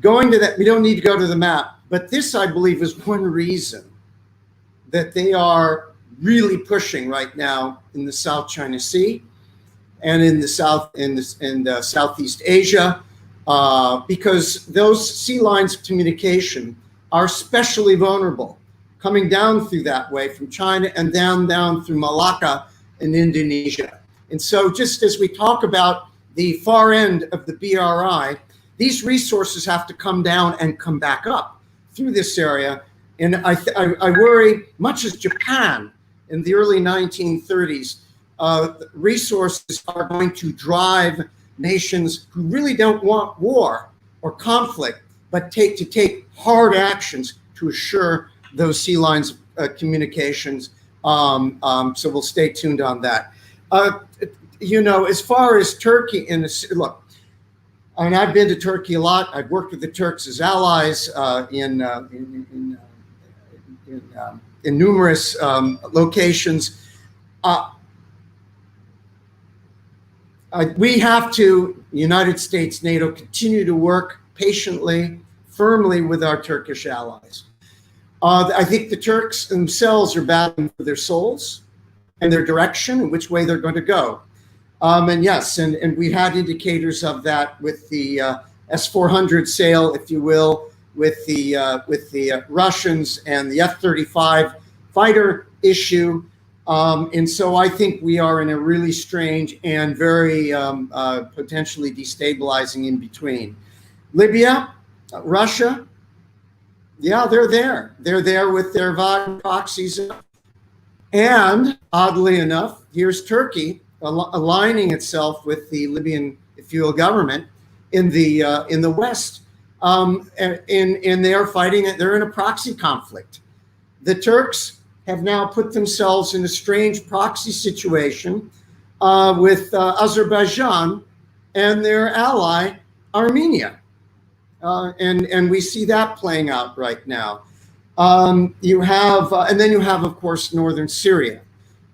Going to that, we don't need to go to the map, but this, I believe, is one reason that they are really pushing right now in the South China Sea and in the Southeast Asia, because those sea lines of communication are especially vulnerable, coming down through that way from China and down through Malacca in Indonesia. And so just as we talk about the far end of the BRI, these resources have to come down and come back up through this area. And I worry, much as Japan in the early 1930s, resources are going to drive nations who really don't want war or conflict, but take hard actions to assure those sea lines communications. So we'll stay tuned on that. You know, as far as Turkey, look, I mean, I've been to Turkey a lot. I've worked with the Turks as allies in numerous locations. We have to, United States, NATO, continue to work patiently, firmly with our Turkish allies. I think the Turks themselves are battling for their souls and their direction and which way they're going to go. And yes, and we had indicators of that with the S-400 sale, if you will, with the Russians and the F-35 fighter issue. And so I think we are in a really strange and very potentially destabilizing in between. Libya, Russia, yeah, they're there. They're there with their Wagner proxies. And oddly enough, here's Turkey aligning itself with the Libyan, if you will, government in the West. And they are fighting it. They're in a proxy conflict. The Turks have now put themselves in a strange proxy situation with Azerbaijan and their ally, Armenia. And we see that playing out right now. You have, and then you have, of course, northern Syria.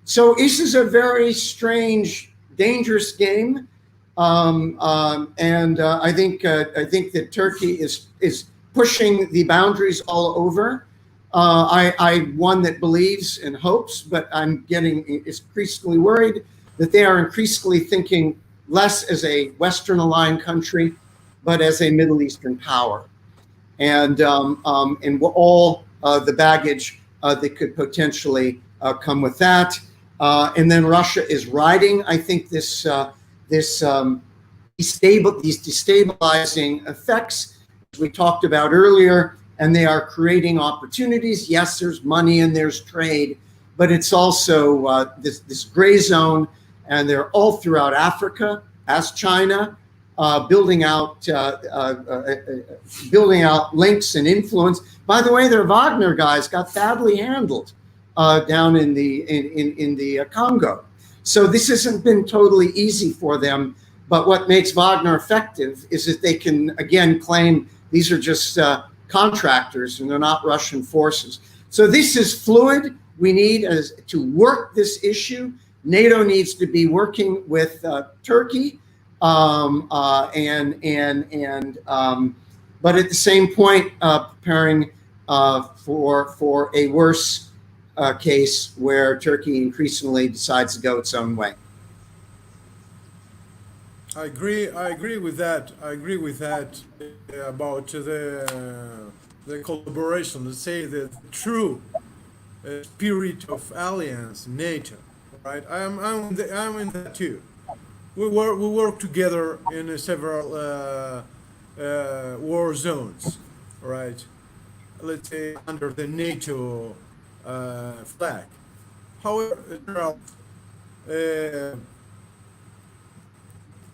So this is a very strange, dangerous game. And I think that Turkey is pushing the boundaries all over. I'm one that believes and hopes, but I'm getting increasingly worried that they are increasingly thinking less as a Western aligned country, but as a Middle Eastern power, and all the baggage that could potentially come with that. And then Russia is riding, I think, these destabilizing effects, as we talked about earlier, and they are creating opportunities. Yes, there's money and there's trade, but it's also this gray zone, and they're all throughout Africa, as China, building out links and influence. By the way, their Wagner guys got badly handled down in the Congo. So this hasn't been totally easy for them. But what makes Wagner effective is that they can, again, claim these are just contractors and they're not Russian forces. So this is fluid. We need to work this issue. NATO needs to be working with Turkey, but at the same point, preparing for a worse case where Turkey increasingly decides to go its own way. I agree with that. I agree with that about the collaboration. Let's say the true spirit of alliance, NATO. Right? I'm in that too. We work together in several war zones, right? Let's say under the NATO flag. However,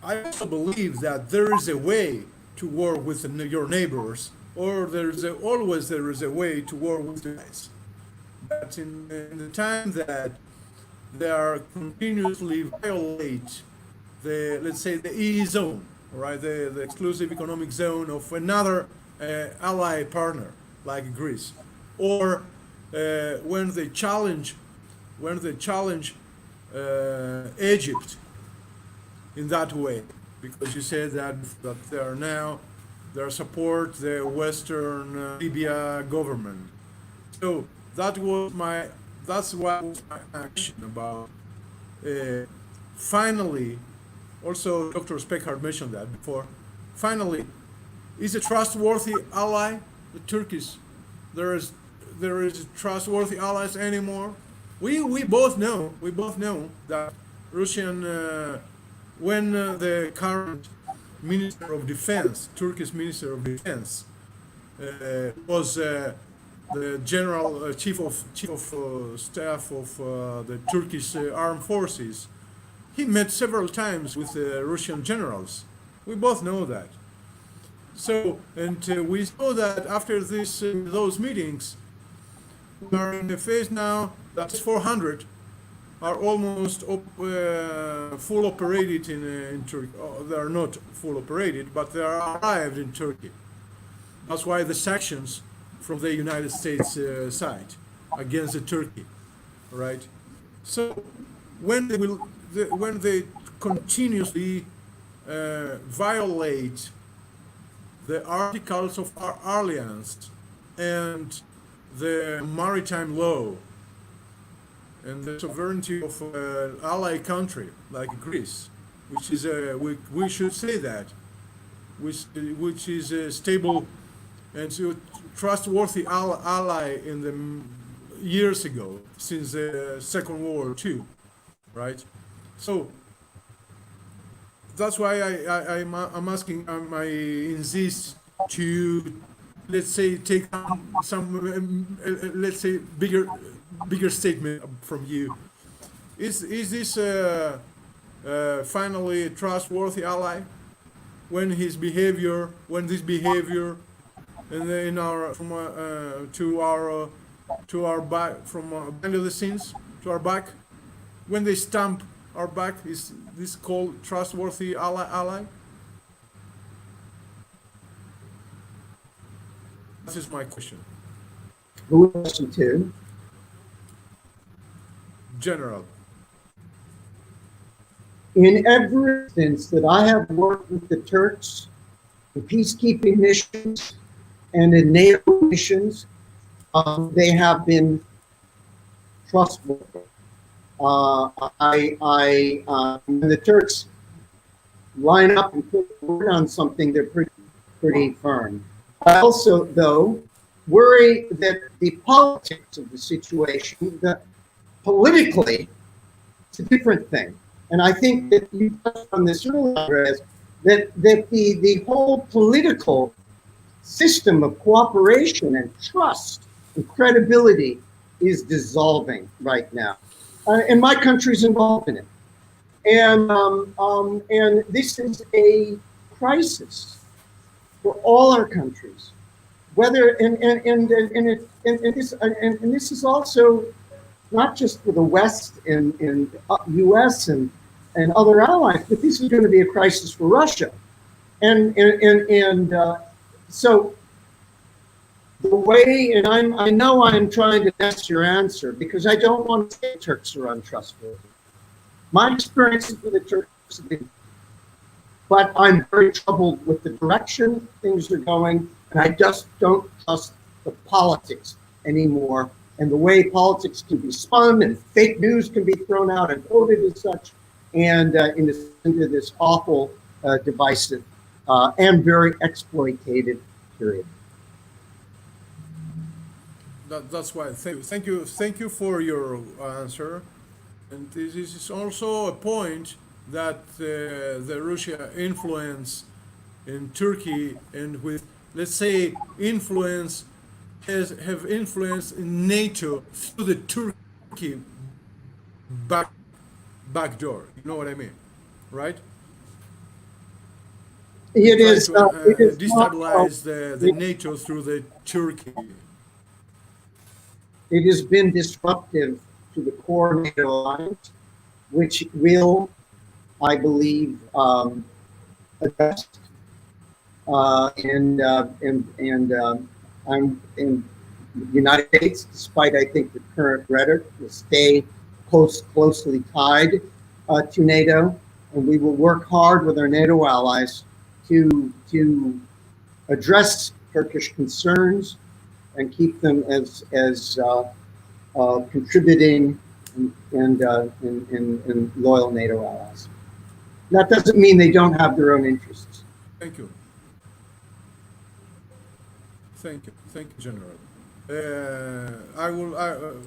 I also believe that there is a way to work with your neighbors, or always there is a way to work with the guys. But in the time that they are continuously violate the, let's say, the EE zone, right, the exclusive economic zone of another ally partner like Greece, or when they challenge Egypt in that way, because you said that they support the Western Libya government. So that's what my action about. Finally, also Dr. Speckhard mentioned that before. Finally, is a trustworthy ally the Turkish? There is trustworthy allies anymore. We both know that Russian when the current Minister of Defense, Turkish Minister of Defense, was the General Chief of Staff of the Turkish Armed Forces, he met several times with Russian generals. We both know that. So, and we saw that after those meetings, we are in the phase now that 400 are almost full operated in Turkey. Oh, they are not full operated, but they are arrived in Turkey. That's why the sanctions from the United States side against Turkey, right? So when they continuously violate the articles of our alliance and the maritime law and the sovereignty of an ally country like Greece, which is we should say that, which is a stable and trustworthy ally in the years ago, since the Second World War II, right? So that's why I'm asking, I insist to, let's say, take some, let's say, bigger statement from you. Is this finally a trustworthy ally when this behavior in our to our back, from behind the scenes to our back, when they stamp our back, is this called trustworthy ally? This is my question. Who question to? General. In every instance that I have worked with the Turks, in peacekeeping missions and in NATO missions, they have been trustworthy. When the Turks line up and put a word on something, they're pretty firm. I also, though, worry that the politics of the situation, that politically, it's a different thing. And I think that you touched on this earlier, that the whole political system of cooperation and trust and credibility is dissolving right now. And my country's involved in it. And this is a crisis for all our countries. Whether and this is also not just for the West and U.S. and other allies, but this is going to be a crisis for Russia. So the way, and I know I'm trying to guess your answer because I don't want to say Turks are untrustworthy. My experiences with the Turks have been, but I'm very troubled with the direction things are going, and I just don't trust the politics anymore, and the way politics can be spun and fake news can be thrown out and quoted as such, and into this awful, divisive, and very exploitative period. That's why. Thank you for your answer. And this is also a point that the Russia influence in Turkey and with, let's say, influence, have influence in NATO through the Turkey back door. You know what I mean, right? It is. To, It is destabilize the NATO through the Turkey. It has been disruptive to the core NATO alliance, which will, I believe, address. I'm in the United States, despite I think the current rhetoric, will stay closely tied to NATO, and we will work hard with our NATO allies to address Turkish concerns and keep them as contributing and loyal NATO allies. That doesn't mean they don't have their own interests. Thank you. Thank you, General.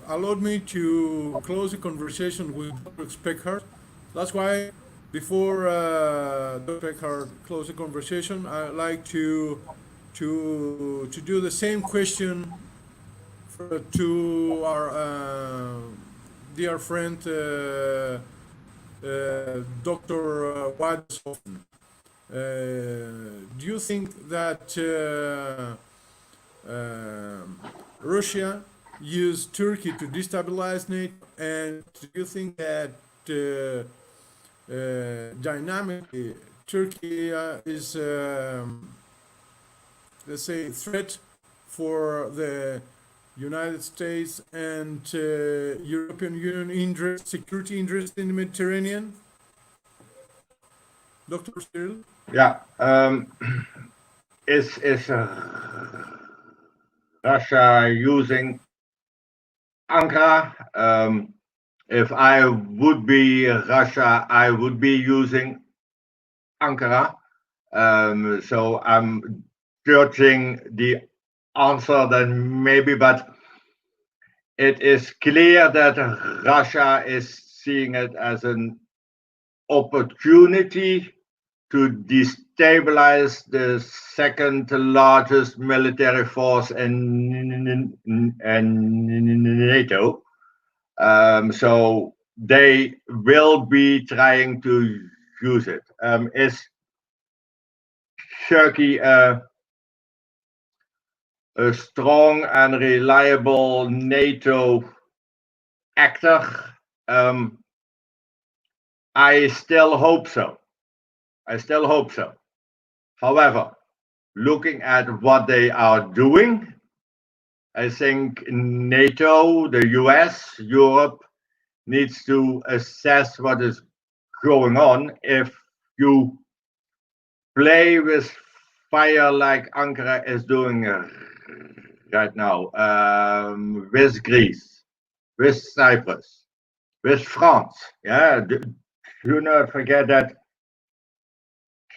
Allow me to close the conversation with Dr. Speckhard. That's why, before Dr. Speckhard close the conversation, I'd like to do the same question to our dear friend Dr. Wadeshoffen. Do you think that Russia used Turkey to destabilize NATO, and do you think that dynamically Turkey is, let's say, a threat for the United States and European Union security interest in the Mediterranean? Dr. Cyril? Yeah, is Russia using Ankara? If I would be Russia, I would be using Ankara. So I'm judging the answer then maybe, but it is clear that Russia is seeing it as an opportunity to destabilize the second largest military force in NATO. So they will be trying to use it. Is Turkey a strong and reliable NATO actor? I still hope so. However, looking at what they are doing, I think NATO, the US, Europe needs to assess what is going on. If you play with fire like Ankara is doing right now, with Greece, with Cyprus, with France, yeah, do not forget that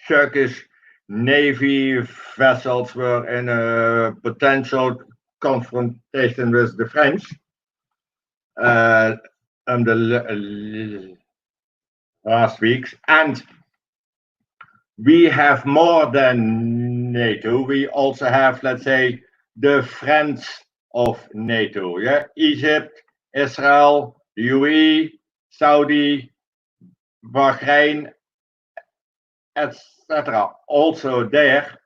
Turkish Navy vessels were in a potential confrontation with the French the last weeks, and we have more than NATO. We also have, let's say, the friends of NATO. Yeah, Egypt, Israel, UAE, Saudi, Bahrain, etc. Also there,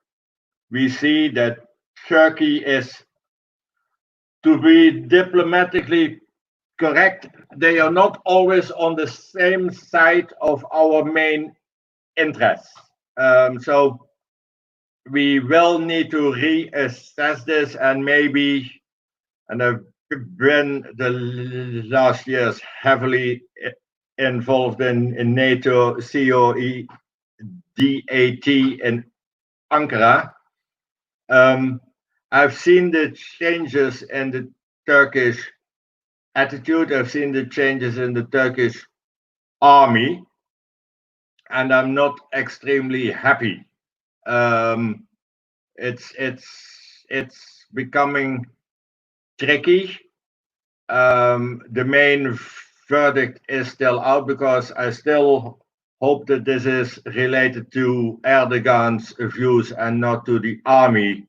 we see that Turkey is, to be diplomatically correct, they are not always on the same side of our main interests. So we will need to reassess this, and maybe, and I've been the last years heavily involved in NATO COE DAT in Ankara. I've seen the changes in the Turkish attitude. I've seen the changes in the Turkish army, and I'm not extremely happy. It's becoming tricky. The main verdict is still out, because I still hope that this is related to Erdogan's views and not to the army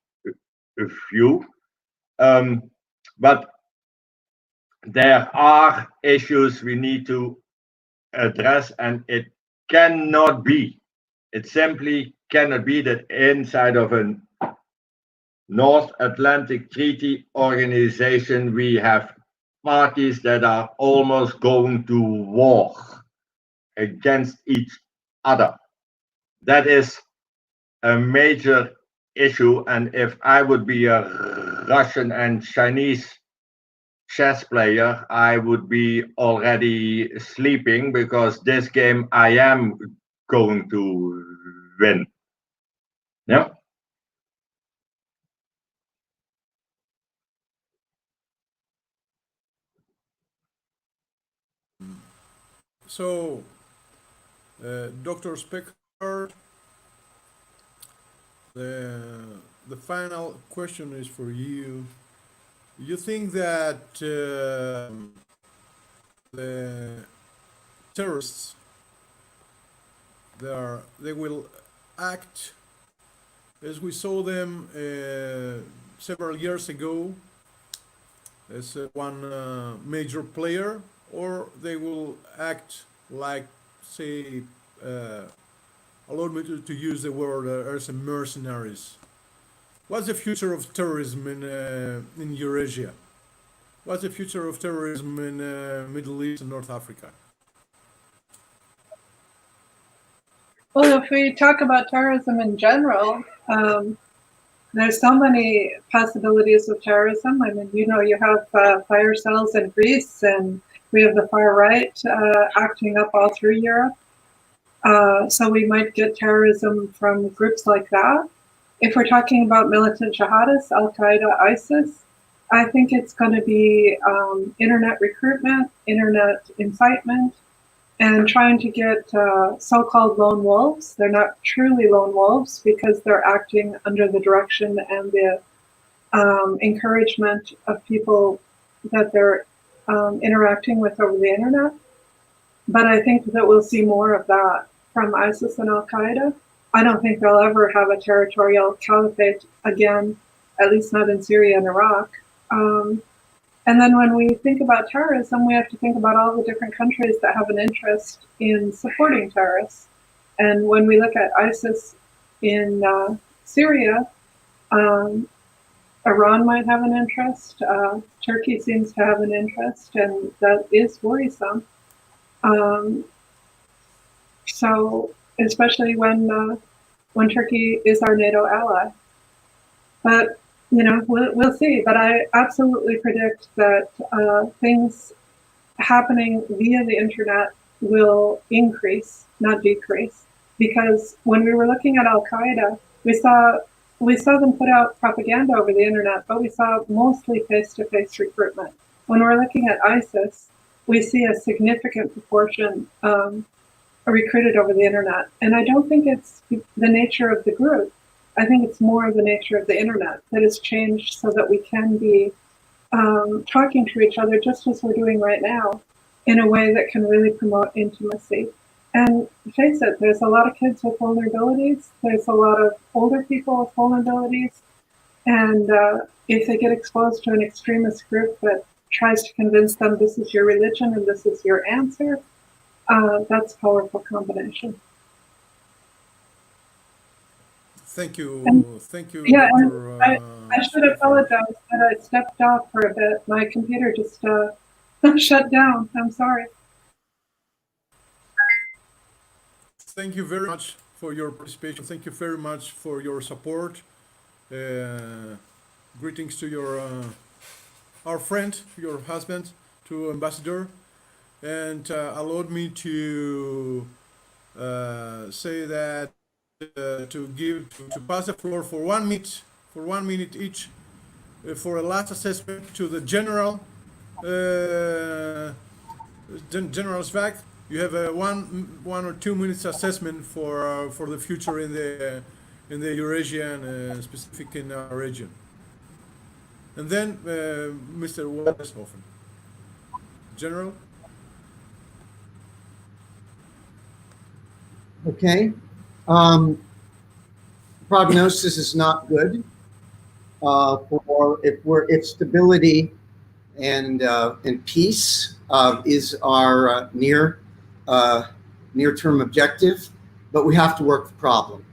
view. But there are issues we need to address, and it simply cannot be that inside of a North Atlantic Treaty Organization we have parties that are almost going to war against each other. That is a major issue, and if I would be a Russian and Chinese chess player, I would be already sleeping, because this game I am going to win. Yeah. So, Dr. Speckhard, the final question is for you. You think that the terrorists, they will act as we saw them several years ago as one major player, or they will act like, say, allow me to use the word as mercenaries? What's the future of terrorism in Eurasia? What's the future of terrorism in Middle East and North Africa? Well, if we talk about terrorism in general, there's so many possibilities of terrorism. I mean, you have fire cells in Greece, and we have the far right acting up all through Europe. So we might get terrorism from groups like that. If we're talking about militant jihadists, Al-Qaeda, ISIS, I think it's going to be internet recruitment, internet incitement, and trying to get so-called lone wolves. They're not truly lone wolves because they're acting under the direction and the encouragement of people that they're interacting with over the internet. But I think that we'll see more of that from ISIS and Al-Qaeda. I don't think they'll ever have a territorial caliphate again, at least not in Syria and Iraq. And then when we think about terrorism, we have to think about all the different countries that have an interest in supporting terrorists. And when we look at ISIS in Syria, Iran might have an interest. Turkey seems to have an interest, and that is worrisome. So, especially when Turkey is our NATO ally. But we'll see. But I absolutely predict that things happening via the internet will increase, not decrease. Because when we were looking at Al-Qaeda, we saw them put out propaganda over the internet, but we saw mostly face-to-face recruitment. When we're looking at ISIS, we see a significant proportion recruited over the internet. And I don't think it's the nature of the group. I think it's more the nature of the internet that has changed so that we can be talking to each other just as we're doing right now in a way that can really promote intimacy. And face it, there's a lot of kids with vulnerabilities. There's a lot of older people with vulnerabilities. And if they get exposed to an extremist group that tries to convince them this is your religion and this is your answer, that's a powerful combination. Thank you. Thank you, Yeah, Dr. I should apologize that I stepped off for a bit. My computer just shut down. I'm sorry. Thank you very much for your participation. Thank you very much for your support. Greetings to our friend, your husband, to Ambassador, and allowed me to say that to pass the floor for 1 minute each for a last assessment to the General Zwack. You have a 1 or 2 minutes assessment for the future in the Eurasia and specific in our region. And then Mr. Wallershofen. General. Okay. Prognosis is not good if stability and peace is our near-term objective, but we have to work the problem.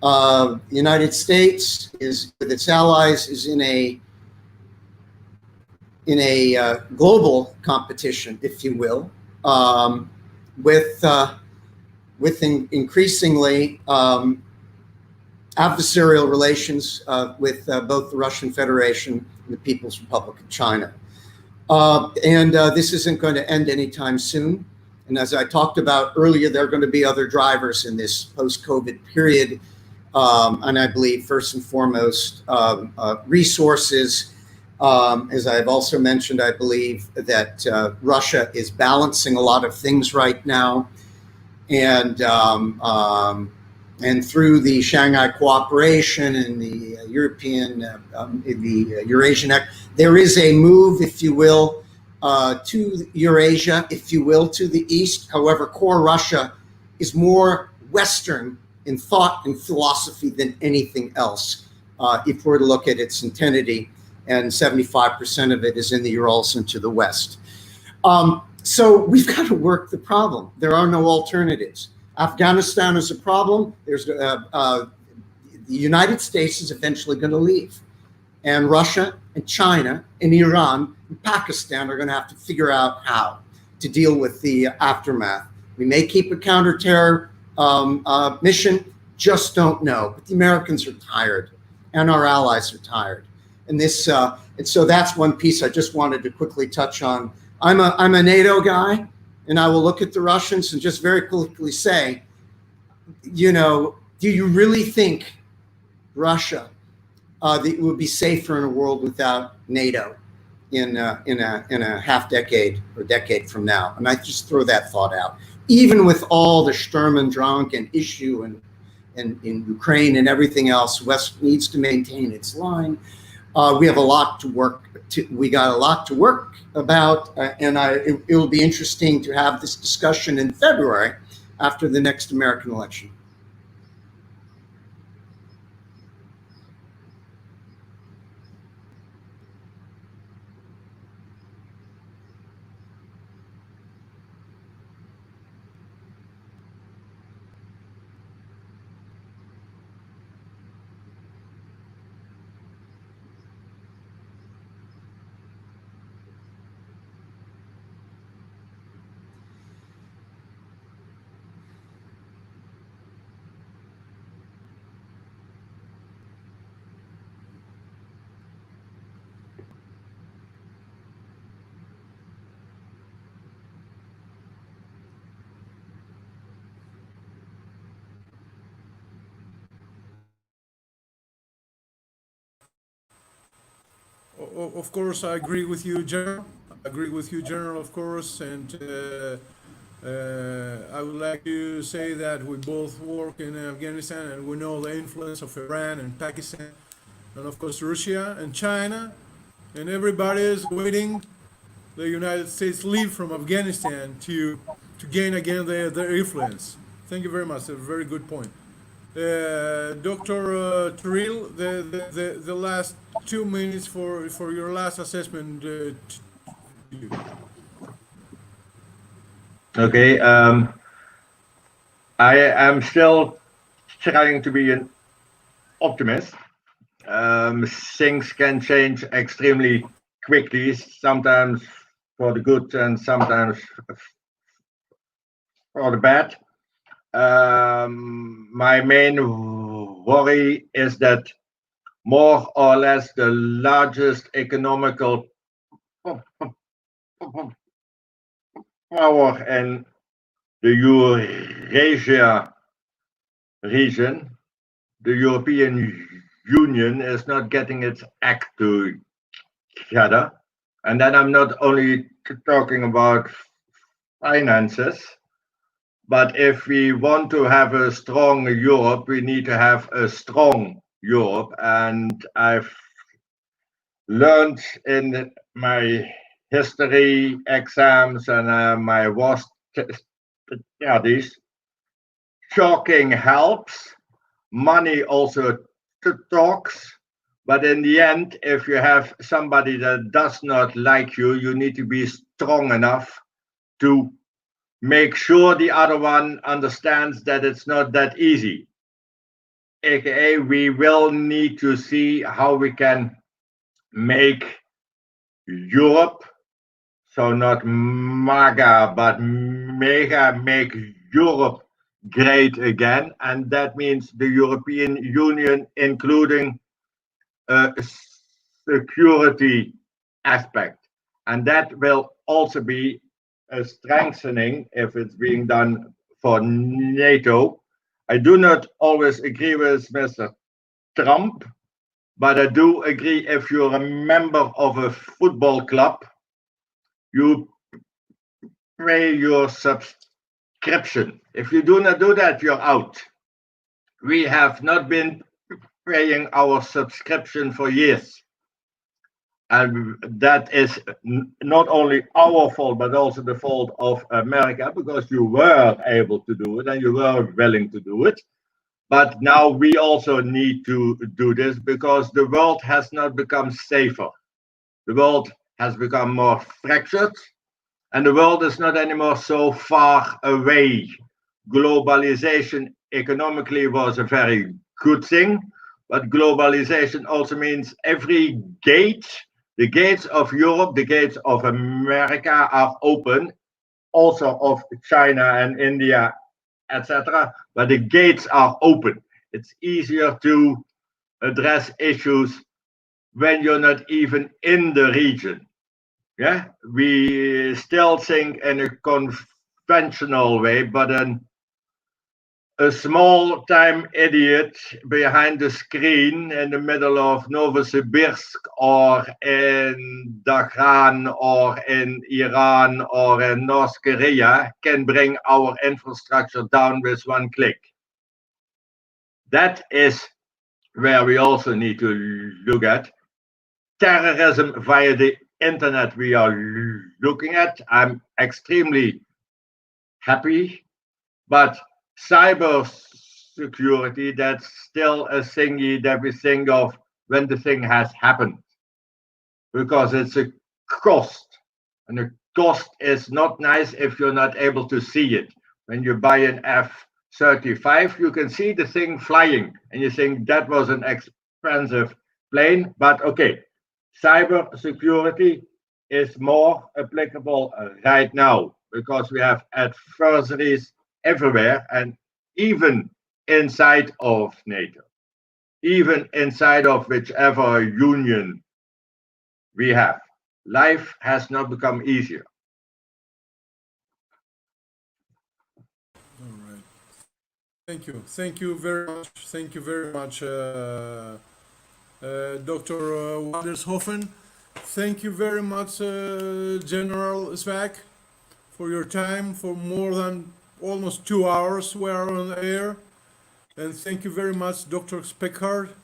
The United States is, with its allies, is in a global competition, if you will, with increasingly adversarial relations with both the Russian Federation and the People's Republic of China. This isn't going to end anytime soon. And as I talked about earlier, there are going to be other drivers in this post-COVID period. And I believe first and foremost, resources. As I've also mentioned, I believe that Russia is balancing a lot of things right now. And through the Shanghai Cooperation and the the Eurasian Act, there is a move, if you will, to Eurasia, if you will, to the east. However, core Russia is more Western in thought and philosophy than anything else, if we're to look at its entity, and 75% of it is in the Urals and to the west. So we've got to work the problem. There are no alternatives. Afghanistan is a problem. There's the United States is eventually going to leave, and Russia and China and Iran and Pakistan are going to have to figure out how to deal with the aftermath. We may keep a counter-terror mission, just don't know. But the Americans are tired, and our allies are tired. And this, and so that's one piece I just wanted to quickly touch on. I'm a NATO guy, and I will look at the Russians and just very quickly say, you know, do you really think Russia that it would be safer in a world without NATO in a half decade or decade from now? And I just throw that thought out. Even with all the Sturm und Drang and issue and in Ukraine and everything else, West needs to maintain its line. We have a lot to work. We got a lot to work about, and it will be interesting to have this discussion in February after the next American election. Of course, I agree with you, General. Of course, and I would like to say that we both work in Afghanistan, and we know the influence of Iran and Pakistan, and of course Russia and China, and everybody is waiting the United States leave from Afghanistan to gain again their influence. Thank you very much. A very good point. Dr. Tyrell, the last 2 minutes for your last assessment. Okay, I am still trying to be an optimist. Things can change extremely quickly, sometimes for the good and sometimes for the bad. My main worry is that more or less the largest economical power in the Eurasia region, the European Union, is not getting its act together. And then I'm not only talking about finances, but if we want to have a strong Europe, we need to have a strong Europe. And I've learned in my history exams and my war studies talking helps. Money also talks. But in the end, if you have somebody that does not like you, you need to be strong enough to make sure the other one understands that it's not that easy. AKA, we will need to see how we can make Europe, so not MAGA, but MEGA, make Europe great again. And that means the European Union, including a security aspect. And that will also be a strengthening if it's being done for NATO. I do not always agree with Mr. Trump, but I do agree if you're a member of a football club, you pay your subscription. If you do not do that, you're out. We have not been paying our subscription for years. And that is not only our fault, but also the fault of America, because you were able to do it and you were willing to do it. But now we also need to do this because the world has not become safer. The world has become more fractured, and the world is not anymore so far away. Globalization economically was a very good thing, but globalization also means every gate, the gates of Europe, the gates of America are open, also of China and India, etc. But the gates are open. It's easier to address issues when you're not even in the region. Yeah, we still think in a conventional way, but a small-time idiot behind the screen in the middle of Novosibirsk or in Dagestan or in Iran or in North Korea can bring our infrastructure down with one click. That is where we also need to look at. Terrorism via the internet we are looking at. I'm extremely happy, but cyber security, that's still a thingy that we think of when the thing has happened, because it's a cost, and the cost is not nice if you're not able to see it. When you buy an F-35, you can see the thing flying and you think that was an expensive plane, but okay, cyber security is more applicable right now because we have adversaries everywhere, and even inside of NATO, even inside of whichever union we have. Life has not become easier. All right. Thank you. Thank you very much. Thank you very much, Dr. Wandershofen. Thank you very much, General Zwack, for your time. For more than almost 2 hours we are on air. And thank you very much, Dr. Speckhard.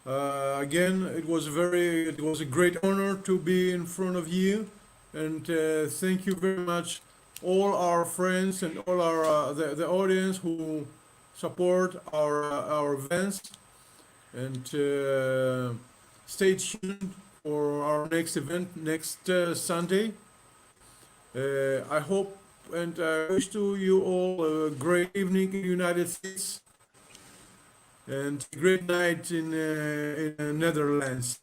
Again, it was a great honor to be in front of you, and thank you very much, all our friends and all our the audience who support our events, and stay tuned for our next event next Sunday. I hope and I wish to you all a great evening in the United States and a great night in Netherlands,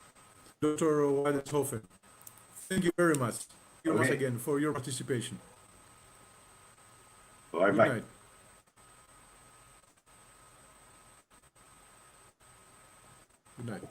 Dr. Wandershofen. Thank you very much. Thank you once again for your participation. Bye-bye. Good night. Good night.